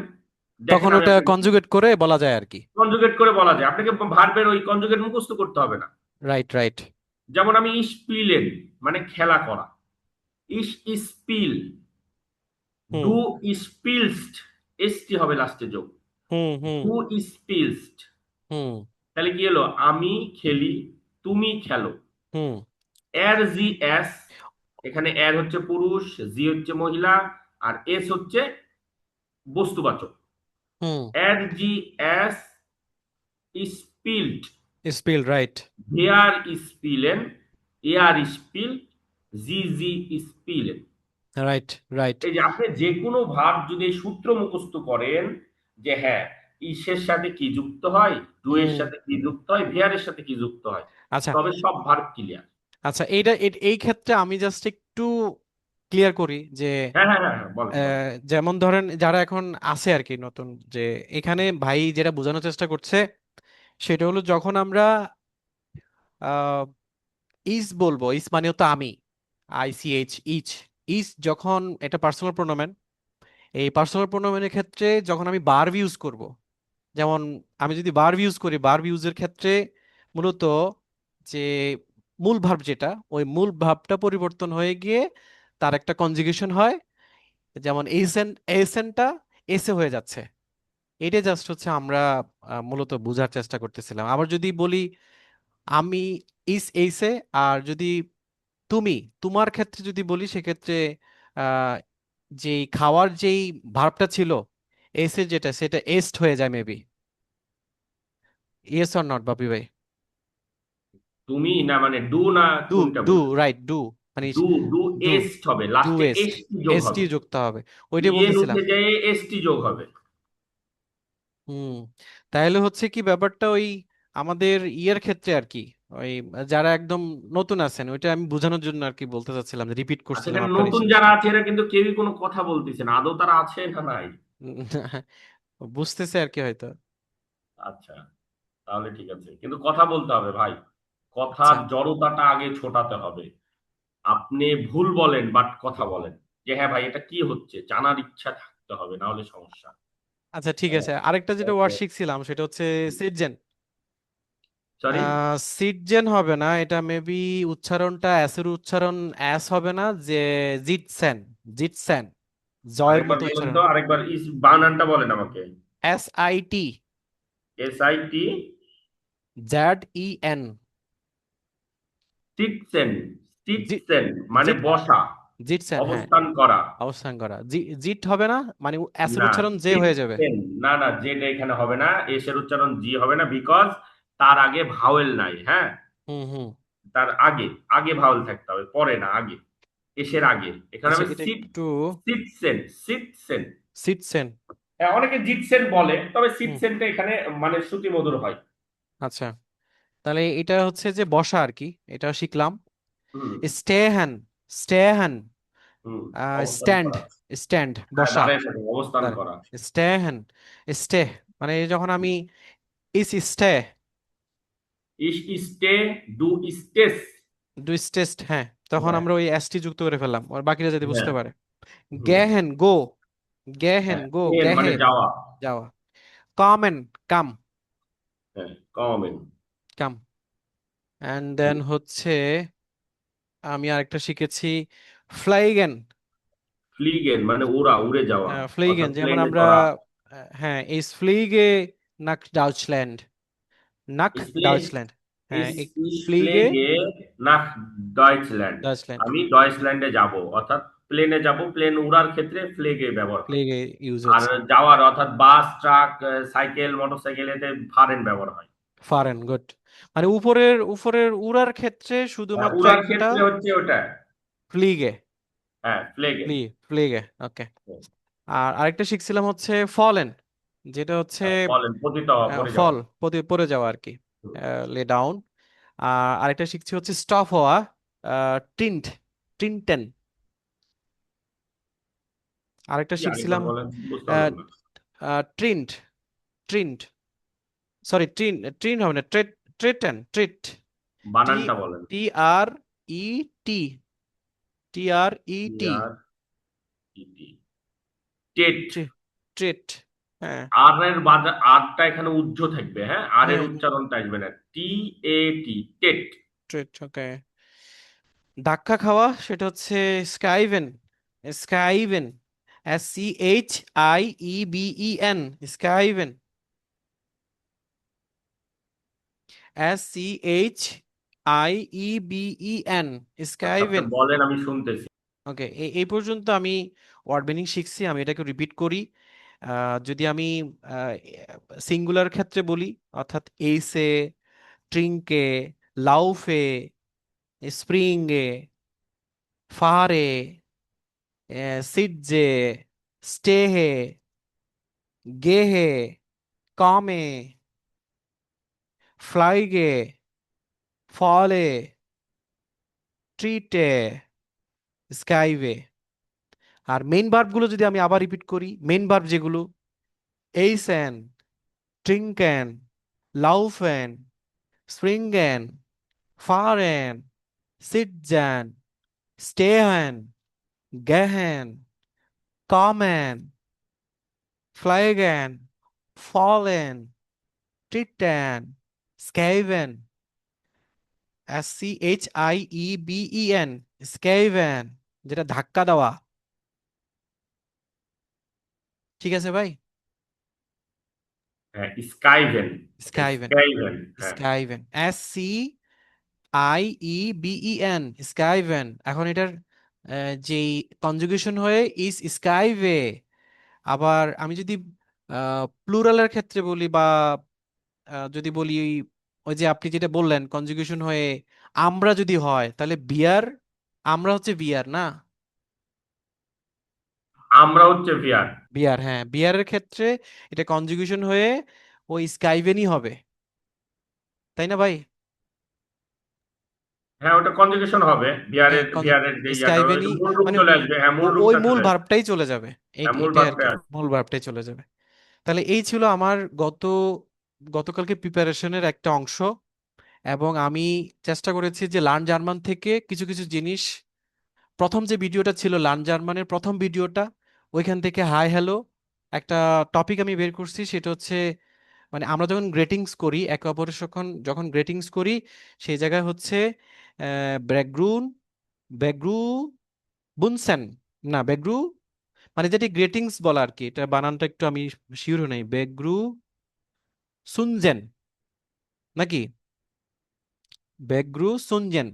দেখেন তখন আমি ওটা আপনাকে কনজুগেট করে বলা যায় আর কি। কনজুগেট করে বলা যায়। আপনাকে ভার্বের ওই কনজুগেট মুখস্থ করতে হবে না। Right, right. যেমন আমি স্পিলেন মানে খেলা করা, ইস স্পিল, হুম, ডু স্পিলস্ট, এসটি হবে লাস্টে যোগ, হুম, হুম, ডু স্পিলস্ট। হুম, তাহলে কি হলো? আমি খেলি, তুমি খেলো। হুম, এর জি এস, এখানে এর হচ্ছে পুরুষ, জি হচ্ছে মহিলা, আর এস হচ্ছে বস্তুবাচক। হুম। এর জি এস স্পিল্ড, স্পিল, রাইট। হেয়ার স্পিলেন, এয়ার স্পিল, জি জি স্পিলেন। Right, right. এই যে আপনি যে কোনো ভার্ব যদি এই সূত্র মুখস্থ করেন, যে হ্যাঁ, ইসের সাথে কি যুক্ত হয়, ডু এর হুম। সাথে কি যুক্ত হয়, ভিয়ারের সাথে কি যুক্ত হয়, আচ্ছা, তবে সব ভার্ব ক্লিয়ার। আচ্ছা, এই ক্ষেত্রে আমি জাস্ট একটু ক্লিয়ার করি যে হ্যাঁ হ্যাঁ হ্যাঁ হ্যাঁ, বলেন বলেন। যেমন ধরেন যারা এখন আছে আর কি নতুন, যে এখানে ভাই যেটা বোঝানোর চেষ্টা করছে সেটা হলো, যখন আমরা ইস বলবো, ইস মানে তো আমি, আইসিএইচ, ইচ। ইচ যখন এটা পার্সোনাল প্রোনোমেন, এই পার্সোনাল প্রোনোমেনের ক্ষেত্রে যখন আমি ভার্ব ইউজ করব, যেমন আমি যদি ভার্ব ইউজ করি, ভার্ব ইউজের ক্ষেত্রে মূলত যে মূল ভার্ব যেটা, ওই মূল ভার্বটা পরিবর্তন হয়ে গিয়ে তার একটা কনজুগেশন হয়, যেমন এসেনটা এসে হয়ে যাচ্ছে। এটা জাস্ট হচ্ছে আমরা মূলত বোঝার চেষ্টা করতেছিলাম। আবার যদি বলি আমি ইস এইসে, আর যদি তুমি তোমার ক্ষেত্রে যদি বলি, সেক্ষেত্রে আহ যেই খাওয়ার যেই ভার্বটা ছিল এসে, যেটা সেটা এস্ট হয়ে যায় মেবি। ইয়েস অর নট বাপি ভাই? তুমি না মানে ডু না ডু, কোনটা ডু, বলছো? Right, do. মানে ডু, ডু ডু, এস্ট হবে, ডু লাস্টে এস্ট, এসটি যোগ এসটি হবে। যুক্ত হবে, ওইটাই ইএন বলতেছিলাম। উঠে যায় এসটি যোগ হবে। হুম। তাহলে হচ্ছে কি ব্যাপারটা ওই আমাদের ইয়ের ক্ষেত্রে আর কি, ওই যারা একদম নতুন আছেন, ওইটা আমি বোঝানোর জন্য আর কি বলতে চাচ্ছিলাম, রিপিট আর করছিলাম সেখানে আপনার এই নতুন যারা জিনিসটা। আছে এরা কিন্তু কেউই কোনো কথা বলতেছে না, আদৌ তারা আছে না নাই? বুঝতেছে আর কি হয়তো। আচ্ছা, তাহলে ঠিক আছে, কিন্তু কথা বলতে হবে ভাই, আচ্ছা, কথার জড়তাটা আগে ছোটাতে হবে। আপনি ভুল বলেন বাট কথা বলেন, যে হ্যাঁ ভাই এটা কি হচ্ছে, জানার ইচ্ছা থাকতে হবে, না হলে সমস্যা। আচ্ছা, ঠিক আছে। আরেকটা যেটা ওয়ার্ড শিখছিলাম সেটা হচ্ছে সিটজেন। সরি। সিটজেন হবে না, এটা মেবি উচ্চারণটা অ্যাসের উচ্চারণ অ্যাস হবে না, যে জিটসেন, জিটসেন, জয়ের আরেকবার মতো বলেন উচ্চারণ। তো, আরেকবার বানানটা বলেন আমাকে। SIT, SIT। ZEN। সিটসেন। জিট, সিটসেন মানে জিট, বসা, জিটসেন, হ্যাঁ, অবস্থান করা। অবস্থান করা। জিট হবে না, মানে অ্যাসের না, উচ্চারণ যে হয়ে যাবে। সিটসেন। না না, যেটা এখানে হবে না, এসের উচ্চারণ জি হবে না, বিকজ তার আগে ভাওয়েল নাই, হ্যাঁ। হুম, হুম। তার আগে, আগে ভাওয়েল থাকতে হবে, পরে না, আগে, এসের আগে। এখানে আচ্ছা, হবে এটা সিট। একটু সিটসেন, সিটসেন। সিটসেন। হ্যাঁ, অনেকে জিটসেন বলে, তবে হুম। সিটসেনটা এখানে মানে শ্রুতি মধুর হয়। আচ্ছা, তাহলে এটা হচ্ছে যে বসা আর কি, এটা শিখলাম। হুম। স্টেহ্যান, স্টেহ্যান, হুম। অবস্থান স্ট্যান্ড, করা। স্ট্যান্ড, হ্যাঁ, বসা। দাঁড়ায় থাকা, অবস্থান দাঁড়া, করা। স্টেহ্যান, স্টে, মানে যখন আমি ইস স্টে, ইস স্টে, ডু স্টেস। ডু স্টেস্ট, হ্যাঁ, তখন হ্যাঁ। আমরা ওই এসটি যুক্ত করে ফেললাম, আর বাকিরা যাতে হ্যাঁ। বুঝতে পারে। হুম। গেহেন, গো, গেহেন, হ্যাঁ, গো, এন মানে গেহে, যাওয়া। যাওয়া। কামেন, কাম, হ্যাঁ, কমেন। কাম। অ্যান্ড দেন হচ্ছে আমি আরেকটা শিখেছি, ফ্লাইগেন। ফ্লিগেন মানে উড়া, উড়ে যাওয়া, ফ্লাইগেন অর্থাৎ যেমন প্লেনে আমরা, চড়া। হ্যাঁ, ইস ফ্লিগে নাক ডাউচল্যান্ড, নাক ডাউচল্যান্ড, হ্যাঁ, Ich ফ্লিগে fliege nach Deutschland। ডাউচল্যান্ড, আমি ডয়েচল্যান্ডে যাব, অর্থাৎ প্লেনে যাব, প্লেন উড়ার ক্ষেত্রে ফ্লেগে ব্যবহার হয়। ফ্লিগে ইউজ আর হচ্ছে। যাওয়ার অর্থাৎ বাস, ট্রাক, সাইকেল, মোটরসাইকেল, এতে ফারেন ব্যবহার হয়। ফারেন, গুড। মানে উপরের উপরের উড়ার ক্ষেত্রে শুধুমাত্র উড়ার একটা ক্ষেত্রে হচ্ছে ওটা। ফ্লিগে, হ্যাঁ, ফ্লেগে। ফ্লিগে, ওকে। আর আরেকটা শিখছিলাম হচ্ছে ফলেন, যেটা হচ্ছে বলেন পতিত হওয়া, পড়ে যাওয়া। ফল, পড়ে যাওয়া আর কি, লে ডাউন। আর আরেকটা শিখছি হচ্ছে স্টপ হওয়া, টিন্ট, টিনটেন। আরেকটা কি আরেকবার শিখছিলাম বলেন, বুঝতে পারলাম না। ট্রিন্ট, ট্রিন্ট, সরি, ট্রিন হবে না, ট্রেট, ট্রেটেন, ট্রিট, টি, বানানটা বলেন। টি আর ই টি, টি আর ই টি, আর ইটি, টেট। ট্রেট, হ্যাঁ, আর এর বাদ, আরটা এখানে উজ্জ থাকবে, হ্যাঁ, আর এর হ্যাঁ, উচ্চারণটা আসবে না, টি এ টি, টেট। ট্রেট, ওকে। ধাক্কা খাওয়া সেটা হচ্ছে স্কাইভেন, স্কাইভেন, SCHIEVEN, স্কাইভেন, SCHIEVEN, আচ্ছা, আপনি স্কাইভেন। বলেন, আমি শুনতেছি। ওকে, এই পর্যন্ত আমি ওয়ার্ড মিনিং শিখছি, আমি এটাকে রিপিট করি। যদি আমি সিঙ্গুলার ক্ষেত্রে বলি, অর্থাৎ এইসে, ট্রিঙ্কে, লাউফে, স্প্রিংয়ে, ফারে, সিটজে, স্টেহে, গেহে, কামে, ফ্লাইগে, ফলে, ট্রিটে, স্কাইওয়ে। আর মেইন ভার্বগুলো যদি আমি আবার রিপিট করি, মেইন ভার্ব যেগুলো, এইসেন, ট্রিঙ্কেন, লাউফেন, স্প্রিঙ্গেন, ফারেন, সিটজেন, স্টেহেন, গেহেন, কমেন, ফ্লাইগেন, ফলেন, ট্রিটেন, স্কেভেন, SCHIEBEN, স্কেভেন, যেটা ধাক্কা দেওয়া। ঠিক আছে ভাই? হ্যাঁ, স্কাইভেন। স্কাইভেন, স্কাইভেন, হ্যাঁ। স্কাইভেন, SCIEBEN, স্কাইভেন। এখন এটার যেই কনজুগেশন হয়ে ইস স্কাইভে। আবার আমি যদি প্লুরালের ক্ষেত্রে বলি, বা যদি বলি ওই যে আপনি যেটা বললেন কনজুগেশন হয়ে আমরা যদি হয়, তাহলে বিয়ার, আমরা হচ্ছে বিয়ার না? আমরা হচ্ছে ভিয়ার। বিয়ার, হ্যাঁ, বিয়ারের ক্ষেত্রে এটা কনজুগেশন হয়ে ওই স্কাইভেনই হবে, তাই না ভাই? হ্যাঁ, ওটা কনজুগেশন হবে, হ্যাঁ, বিয়ারের বিয়ারের যে ইয়াটা হবে, স্কাইভেনই, এটা মূল রূপ মানে চলে আসবে, হ্যাঁ মূল ওই রূপটা মূল চলে আসবে। ভার্বটাই চলে যাবে। হ্যাঁ, মূল এটাই আর ভাবটা কি, আসবে। মূল ভার্বটাই চলে যাবে। তাহলে এই ছিল আমার গতকালকে প্রিপারেশনের একটা অংশ। এবং আমি চেষ্টা করেছি যে লার্ন জার্মান থেকে কিছু কিছু জিনিস, প্রথম যে ভিডিওটা ছিল লার্ন জার্মানের প্রথম ভিডিওটা, ওইখান থেকে হাই হ্যালো একটা টপিক আমি বের করছি। সেটা হচ্ছে মানে আমরা যখন গ্রেটিংস করি একে অপরের, যখন যখন গ্রেটিংস করি সেই জায়গায় হচ্ছে ব্যাকগ্রুন, ব্যাকগ্রু বুনসেন, না ব্যাকগ্রু, মানে যেটি গ্রেটিংস বলা আর কি, এটা বানানটা একটু আমি শিওর নেই, ব্যাকগ্রু সুনজেন নাকি ব্যাকগ্রু সুনজেন,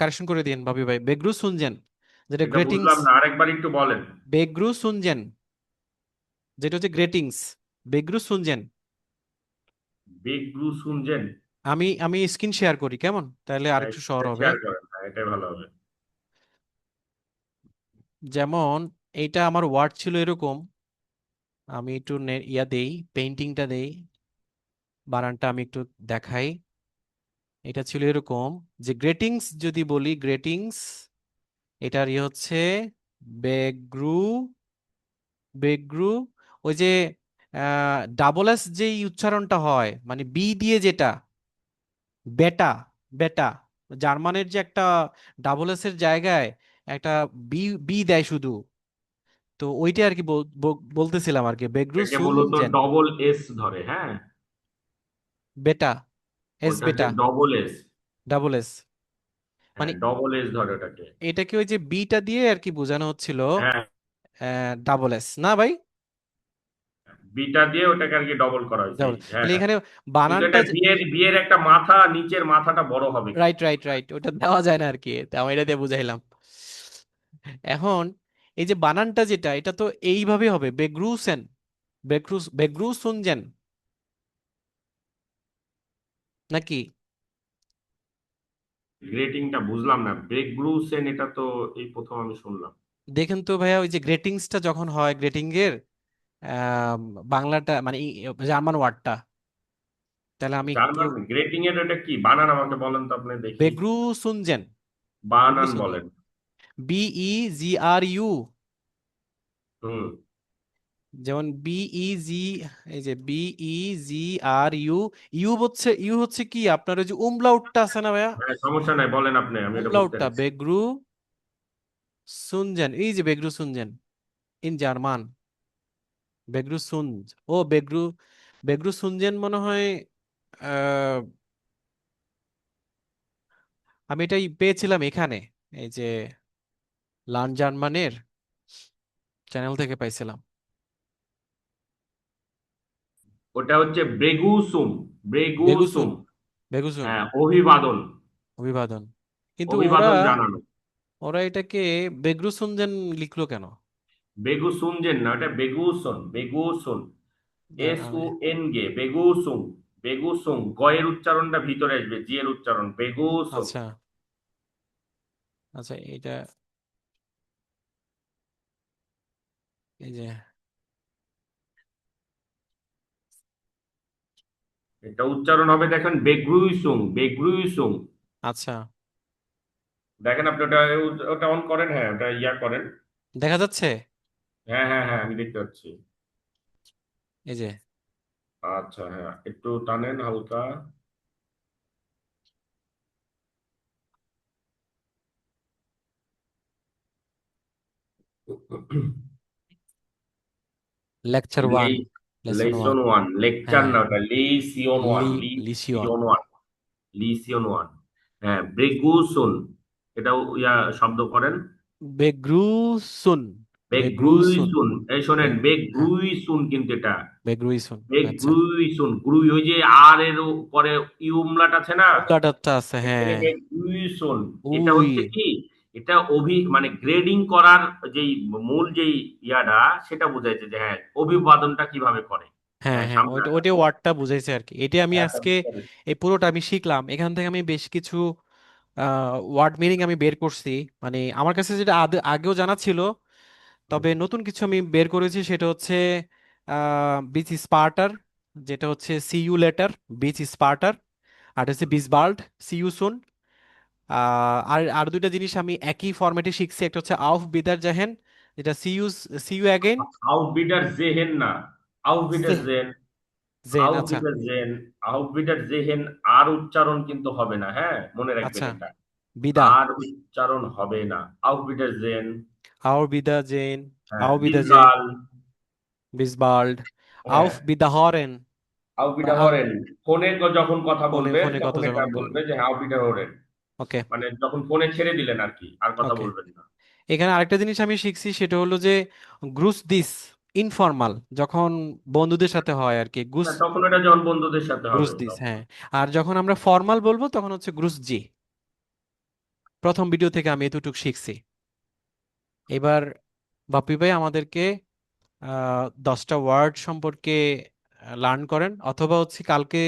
কারেকশন করে দিন ভাবি ভাই, বেগ্রু সুনজেন, যেটা এটা গ্রেটিংস। বুঝলাম না, আরেকবার একটু বলেন। বেগ্রু সুনজেন, যেটা হচ্ছে গ্রেটিংস, বেগ্রু সুনজেন। বিগ ব্লু শুনছেন? আমি আমি স্ক্রিন শেয়ার করি কেমন, তাহলে আরেকটু সহজ হবে। শেয়ার করেন, হ্যাঁ এটাই ভালো হবে। যেমন এইটা আমার ওয়ার্ড ছিল এরকম, আমি একটু ইয়া দেই, পেইন্টিংটা দেই, বানানটা আমি একটু দেখাই। এটা ছিল এরকম যে গ্রেটিংস যদি বলি, গ্রেটিংস এটার ইয়ে হচ্ছে বেগ্রু, বেগ্রু, ওই যে ডাবল এস যেই উচ্চারণটা হয় মানে বি দিয়ে যেটা, বেটা, বেটা, জার্মানের যে একটা ডাবল এস এর জায়গায় একটা বি, বি দেয় শুধু। তো ওইটা আর কি বলতেছিলাম আর কি, বেগ্রু এটাকে সুন মূলত জেন, ডবল এস ধরে, হ্যাঁ। বেটা, এস ওটা হচ্ছে বেটা, ডবল এস। ডাবল এস, মানে হ্যাঁ, ডবল এস ধরে ওটাকে। এটাকে ওই যে বিটা দিয়ে আর কি বোঝানো হচ্ছিল হ্যাঁ, ডাবল এস না ভাই? বিটা দিয়ে ওটাকে আর কি ডবল করা হয়েছে, ডাবল, হ্যাঁ তাহলে হ্যাঁ। এখানে কিন্তু বানানটা, এটা বিয়ের বিয়ের একটা মাথা, নিচের মাথাটা বড় হবে রাইট রাইট রাইট, ওটা দেওয়া যায় না আর কি, তাও এটা দিয়ে বুঝাইলাম। এখন এই যে বানানটা যেটা, এটা তো এইভাবে হবে বেগ্রুসেন, বেগ্রুসুনজেন নাকি? গ্রেটিংটা বুঝলাম না, ব্রেক ব্লু সেন, এটা তো এই প্রথম আমি শুনলাম। দেখেন তো ভাইয়া, ওই যে গ্রেটিংসটা যখন হয়, গ্রেটিং এর আম, বাংলাটা মানে জার্মান ওয়ার্ডটা, তাহলে আমি একটু, জার্মান গ্রেটিং এর এটা কি বানান আমাকে বলেন তো আপনি দেখি। বেগ্রুসুনজেন, বানান বেগ্রুসুনজেন, বলেন। BEGRU, হুম। যেমন BEG, এই যে BEGRU, ইউ হচ্ছে কি আপনার ওই যে উমলাউটটা আছে না ভাইয়া, হ্যাঁ, সমস্যা নাই, বলেন আপনি, আমি এটা বুঝতে উমলাউটটা পেরেছি। বেগ্রু সুনজেন, এই যে বেগ্রু সুনজেন ইন জার্মান, বেগ্রু সুনজ, ও বেগ্রু, বেগ্রু সুনজেন মনে হয়। আহ, আমি এটাই পেয়েছিলাম এখানে, এই যে লার্ন জার্মানের চ্যানেল থেকে পাইছিলাম। ওটা হচ্ছে ব্রেগুসুম। বেগুসুন, ব্রেগুসুম। বেগুসুন, হ্যাঁ, অভিবাদন। অভিবাদন। কিন্তু ওরা, অভিবাদন জানানো। ওরা এটাকে বেগ্রু সুনজেন লিখলো কেন? বেগুসুনজেন না, ওটা বেগুসন, বেগুসন। এস উ আমি- এন গে, বেগুসুং। বেগুসুং, গয়ের উচ্চারণটা ভিতরে আসবে, জি এর উচ্চারণ বেগুসুং। আচ্ছা, আচ্ছা, এটা এই যে, এটা উচ্চারণ হবে, দেখেন বেগ্রুইসুং, বেগ্রুইসুং। আচ্ছা, দেখেন আপনি ওটা, ওটা অন করেন, হ্যাঁ ওটা ইয়া করেন। দেখা যাচ্ছে, হ্যাঁ হ্যাঁ হ্যাঁ, আমি দেখতে পাচ্ছি। এই যে, আচ্ছা, হ্যাঁ একটু টানেন হালকা। Lecture one, lesson one. Lesson one, lecture হ্যাঁ, না ওটা, লিসিওন ওয়ান, লিসিয়ন। লিসিওন ওয়ান, লিসিওন ওয়ান। হ্যাঁ, ব্রেগুসুন, এটা ইয়া শব্দ করেন। বেগ্রুসুন। বেগ্রুসুন। বেগ্রুইসুন, এই শোনেন, হ্যাঁ, বেগ্রুইসুন কিন্তু এটা, বেগ্রুইসুন। আচ্ছা, বেগ্রুইসুন, গ্রুই ওই যে আর এর পরে ইউমলাট আছে না, ওমলাটাচ্ছা আছে, এখানে হ্যাঁ। বেগ্রুইসুন। এটা উই। হচ্ছে কি, এটা মানে গ্রেডিং করার যেই মূল যেই ইয়াটা, সেটা বোঝাইছে যে হ্যাঁ অভিবাদনটা কিভাবে করে। হ্যাঁ হ্যাঁ, হ্যাঁ, সামনে ওইটা আসা। ওইটা ওয়ার্ডটা বুঝাইছে আর কি। এটা আমি হ্যাঁ, আজকে এই পুরোটা আমি শিখলাম, এখান থেকে আমি বেশ কিছু ওয়ার্ড মিনিং আমি বের করছি। মানে আমার কাছে যেটা আগেও জানা ছিল, তবে নতুন কিছু আমি বের করেছি। সেটা হচ্ছে বিচ স্পার্টার, যেটা হচ্ছে সি ইউ লেটার, বিচ স্পার্টার। আর হচ্ছে বিসবাল্ড, সি ইউ সুন। আর আর দুইটা জিনিস আমি একই ফরম্যাটে শিখছি। একটা হচ্ছে আউফ বিদার জাহেন, যেটা সি ইউ অ্যাগেন। আউট বিটার জেহেন না, আউট বিটার জেন, জেন, আউট আচ্ছা। বিটার জেন, আউট বিটার জেহেন। আর উচ্চারণ কিন্তু হবে না, হ্যাঁ মনে রাখবেন আচ্ছা, এটা। বিদা। আর উচ্চারণ হবে না, আউট বিটার জেন। আউর বিদা জেন, হ্যাঁ, আউ বিদা জেন, বিসগাল। বিসবাল্ড, হ্যাঁ, আউফ বিদা হরেন। আউট বা বিটার হরেন, ফোনে যখন কথা ফোনে বলবেন ফোনে কথা তখন এটা যখন বলবে বলবেন। যে হ্যাঁ আউট বিটার হরেন, ওকে। মানে যখন ফোনে ছেড়ে দিলেন আর কি, আর কথা ওকে, বলবেন না। এখানে আরেকটা জিনিস আমি শিখছি, সেটা হলো যে গ্রুস দিস, ইনফর্মাল, যখন বন্ধুদের সাথে হয় আর কি, গুস। হ্যাঁ, তখন এটা যখন বন্ধুদের সাথে গ্রুস হবে দিস, তখন। হ্যাঁ। আর যখন আমরা ফর্মাল বলবো তখন হচ্ছে গ্রুস জি। প্রথম ভিডিও থেকে আমি এতটুকু শিখছি। এবার বাপি ভাই আমাদেরকে 10টা ওয়ার্ড সম্পর্কে লার্ন করেন, অথবা হচ্ছে কালকে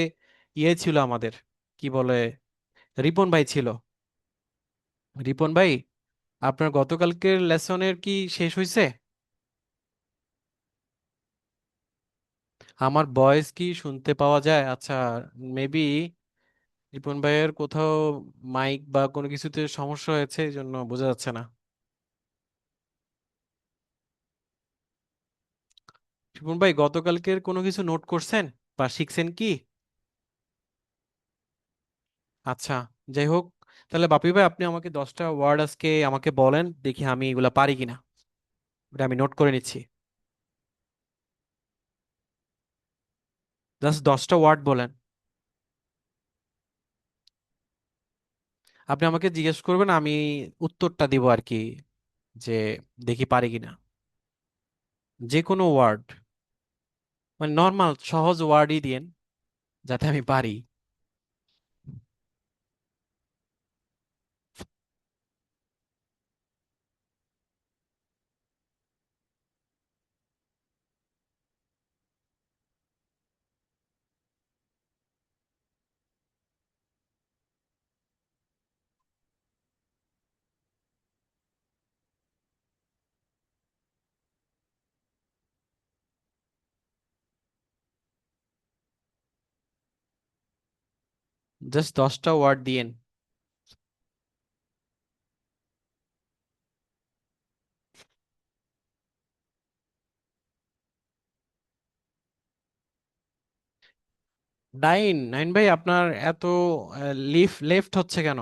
ইয়ে ছিল আমাদের, কি বলে, রিপন ভাই ছিল। রিপন ভাই, আপনার গতকালকের লেসনের কি শেষ হয়েছে? আমার ভয়েস কি শুনতে পাওয়া যায়? আচ্ছা, মেবি রিপন ভাইয়ের কোথাও মাইক বা কোনো কিছুতে সমস্যা হয়েছে, এই জন্য বোঝা যাচ্ছে না। রিপন ভাই, গতকালকের কোনো কিছু নোট করছেন বা শিখছেন কি? আচ্ছা, যাই হোক, তাহলে বাপি ভাই আপনি আমাকে 10টা ওয়ার্ড আজকে আমাকে বলেন, দেখি আমি এগুলা পারি কিনা। এটা আমি নোট করে নিচ্ছি। জাস্ট 10টা ওয়ার্ড বলেন। আপনি আমাকে জিজ্ঞেস করবেন, আমি উত্তরটা দিব আর কি, যে দেখি পারি কিনা। যে কোনো ওয়ার্ড, মানে নর্মাল সহজ ওয়ার্ডই দিয়েন, যাতে আমি পারি। জাস্ট 10টা ওয়ার্ড দিয়েন। নাইন, নাইন ভাই, আপনার এত লেফট হচ্ছে কেন?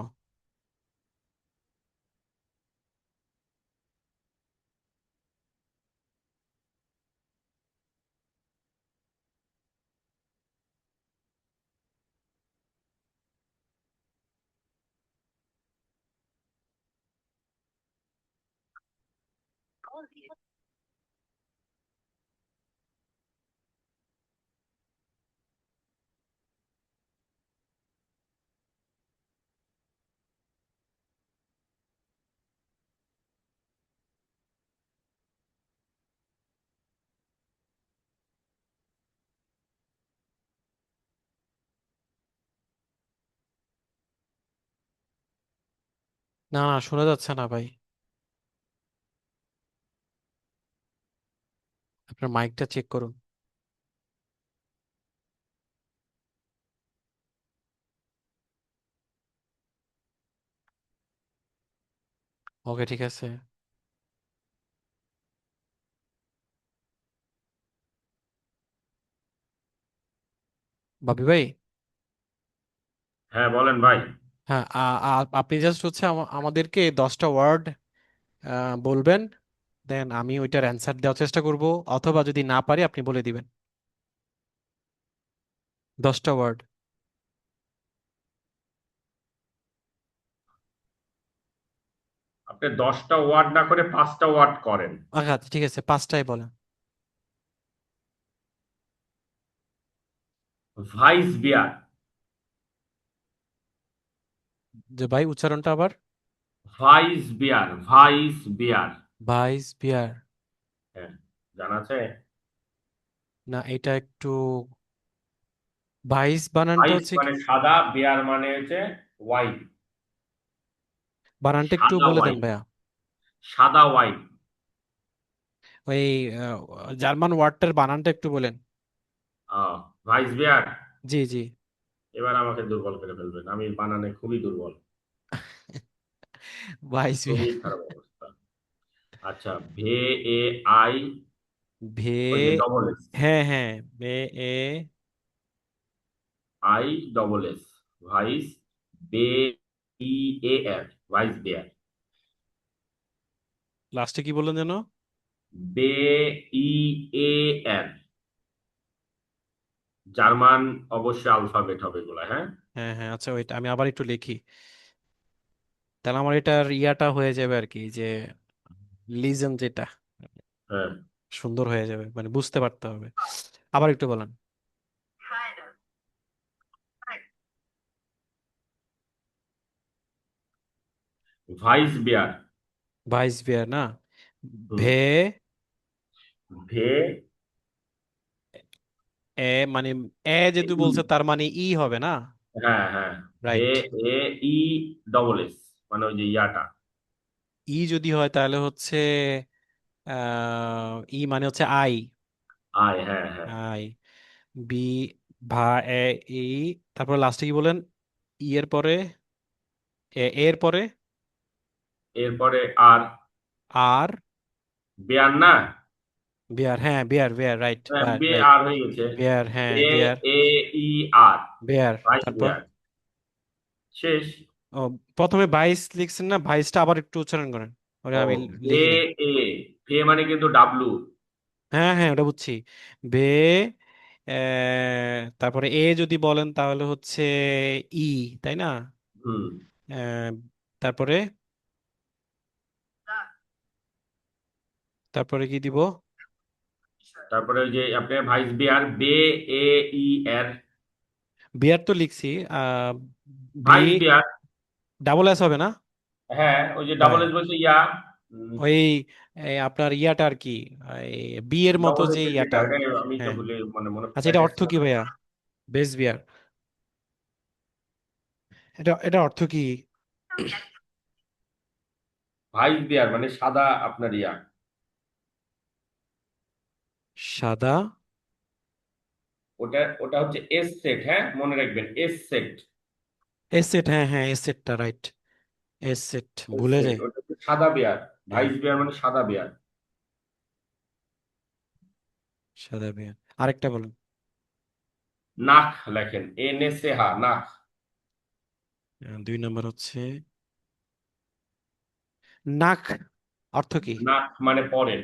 না না, শোনা যাচ্ছে না ভাই। আপনার মাইকটা চেক করুন। ওকে, ঠিক আছে। বাপি ভাই, হ্যাঁ বলেন ভাই। হ্যাঁ, আপনি জাস্ট হচ্ছে আমাদেরকে 10টা ওয়ার্ড বলবেন, দেন আমি ওইটার অ্যান্সার দেওয়ার চেষ্টা করব, অথবা যদি না পারি আপনি বলে দিবেন। 10টা ওয়ার্ড। আপনি 10টা ওয়ার্ড না করে 5টা ওয়ার্ড করেন। আচ্ছা ঠিক আছে, 5টাই বলেন। ভাইস বিয়ার। যে ভাই, উচ্চারণটা আবার। ভাইস বিয়ার, ভাইস বিয়ার। ভাইস বিয়ার। হ্যাঁ, জানা আছে। না, এটা একটু, ভাইস বানানটা ভাইস হচ্ছে কি? মানে সাদা, বিয়ার মানে হচ্ছে ওয়াইন। বানানটা একটু সাদা বলে দেন ওয়াইন, ভাইয়া। সাদা ওয়াইন। ওই জার্মান ওয়ার্ডটার বানানটা একটু বলেন। ভাইস বিয়ার। জি জি। এবার আমাকে দুর্বল করে ফেলবেন, আমি বানানে খুবই দুর্বল। ভাইস খুবই বিয়ার। খারাপ অবস্থা। আচ্ছা, ভে এ আই, ভে, ওই যে ডবল এস, হ্যাঁ হ্যাঁ, ভে এ, আই ডবল এস, ভাইস বে, ই এ আর, ভাইস বেয়ার। লাস্টে কি বললেন যেন? বে, ই এ আর। জার্মান অবশ্যই আলফাবেট হবে এগুলা, হ্যাঁ। হ্যাঁ হ্যাঁ, আচ্ছা ওইটা আমি আবার একটু লিখি, তাহলে আমার এটার ইয়াটা হয়ে যাবে আর কি, যে লিজেন যেটা হ্যাঁ, সুন্দর হয়ে যাবে, মানে বুঝতে পারতে হবে। আবার একটু বলেন। Vice bear. ভাইস বিয়ার না? হুম। ভে ভে, এ মানে, এ যেহেতু বলছে তার মানে ই হবে না? হ্যাঁ হ্যাঁ, ভে রাইট। এ ই ডবল এস, মানে ওই যে ইয়াটা। ই যদি হয় তাহলে হচ্ছে ই মানে হচ্ছে আই। আই, হ্যাঁ হ্যাঁ। আই, বি, ভা, এ, ই, তারপর লাস্টে কি বলেন? ই এর পরে, এর পরে, এরপরে আর, আর, বেয়ার না। বিয়ার, হ্যাঁ বিয়ার, বিয়ার, রাইট, হ্যাঁ, বে রাইট। আর হয়ে গেছে। বিয়ার, হ্যাঁ বে বিয়ার। এ ই আর, বিয়ার, ভাইস তারপর? বেয়ার। শেষ। ও, প্রথমে ভাইস লিখছেন না, ভাইসটা আবার একটু উচ্চারণ করেন, ওটা ও, আমি ভে লিখি নাই। এ, ভে মানে কিন্তু ডাব্লু। হ্যাঁ হ্যাঁ, ওটা বুঝছি। বে, তারপরে এ যদি বলেন তাহলে হচ্ছে ই, তাই না? হুম। আহ, তারপরে, তারপরে কি দিব? তারপরে ওই যে আপনার ভাইস বেয়ার, বে এ ই আর। বিয়ার তো লিখছি। আহ বি, ভাইস বেয়ার। ডাবল এস হবে না? হ্যাঁ, ওই যে ডাবল হয়। এস বলছে ইয়া। ওই আপনার ইয়াটা আর কি, বি এর মতো ডবল যে এস এর যেটা, ইয়াটা। ওটাই আমি তো হ্যাঁ। ভুলে, মানে মনে আচ্ছা, এটা অর্থ চাইতেছিলাম কি না। ভাইয়া? বেস বিয়ার, এটা এটা অর্থ কি? ভাইস বেয়ার মানে সাদা আপনার ইয়া। সাদা। ওটা ওটা হচ্ছে এস সেট, হ্যাঁ মনে রাখবেন, এস সেট। এস সেট, হ্যাঁ হ্যাঁ, এস সেটটা রাইট। এস সেট এস ভুলে সেট, যাই। ওটা হচ্ছে সাদা বেয়ার। হ্যাঁ, ভাইস বেয়ার মানে সাদা বেয়ার। সাদা বিয়ার। আরেকটা বলুন। নাক লেখেন, এন এস এ হা, নাক। 2 নম্বর হচ্ছে নাক। অর্থ কি? নাক মানে পরে।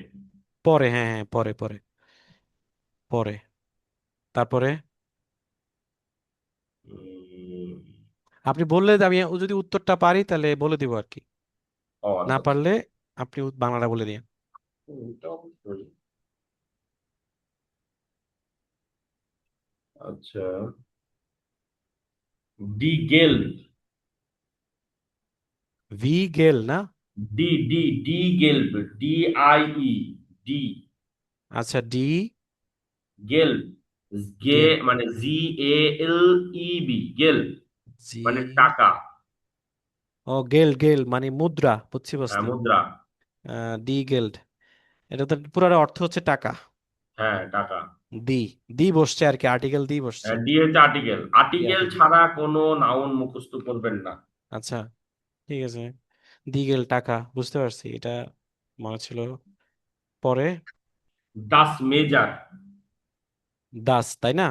পরে, হ্যাঁ হ্যাঁ, পরে পরে, পরে। তারপরে উম, আপনি বললে আমি যদি উত্তরটা পারি তাহলে বলে দিব আর কি, ও না আচ্ছা আচ্ছা। পারলে আপনি বাংলাটা বলে দিন। এটা অবশ্যই। আচ্ছা, ডি গেল। ভি গেল না? ডি ডি ডি গেল্প, ডি আই ই, ডি আচ্ছা, ডি গেল, গে গেল, মানে জি এ এল ই বি, গেল জি, মানে টাকা। ও গেল, গেল মানে মুদ্রা, বুঝছি হ্যাঁ, বুঝছি। মুদ্রা। ডি গেল্ড, এটা তো পুরো অর্থ হচ্ছে টাকা। হ্যাঁ, টাকা। দি, দি বসছে আর কি, আর্টিকেল দি বসছে। ডি হচ্ছে আর্টিকেল, দি আর্টিকেল আর্টিকেল। ছাড়া কোনো নাউন মুখস্থ করবেন না। আচ্ছা, ঠিক আছে। দি গেল টাকা, বুঝতে পারছি, এটা মনে ছিল। পরে দাস মেজার। দাস, তাই না?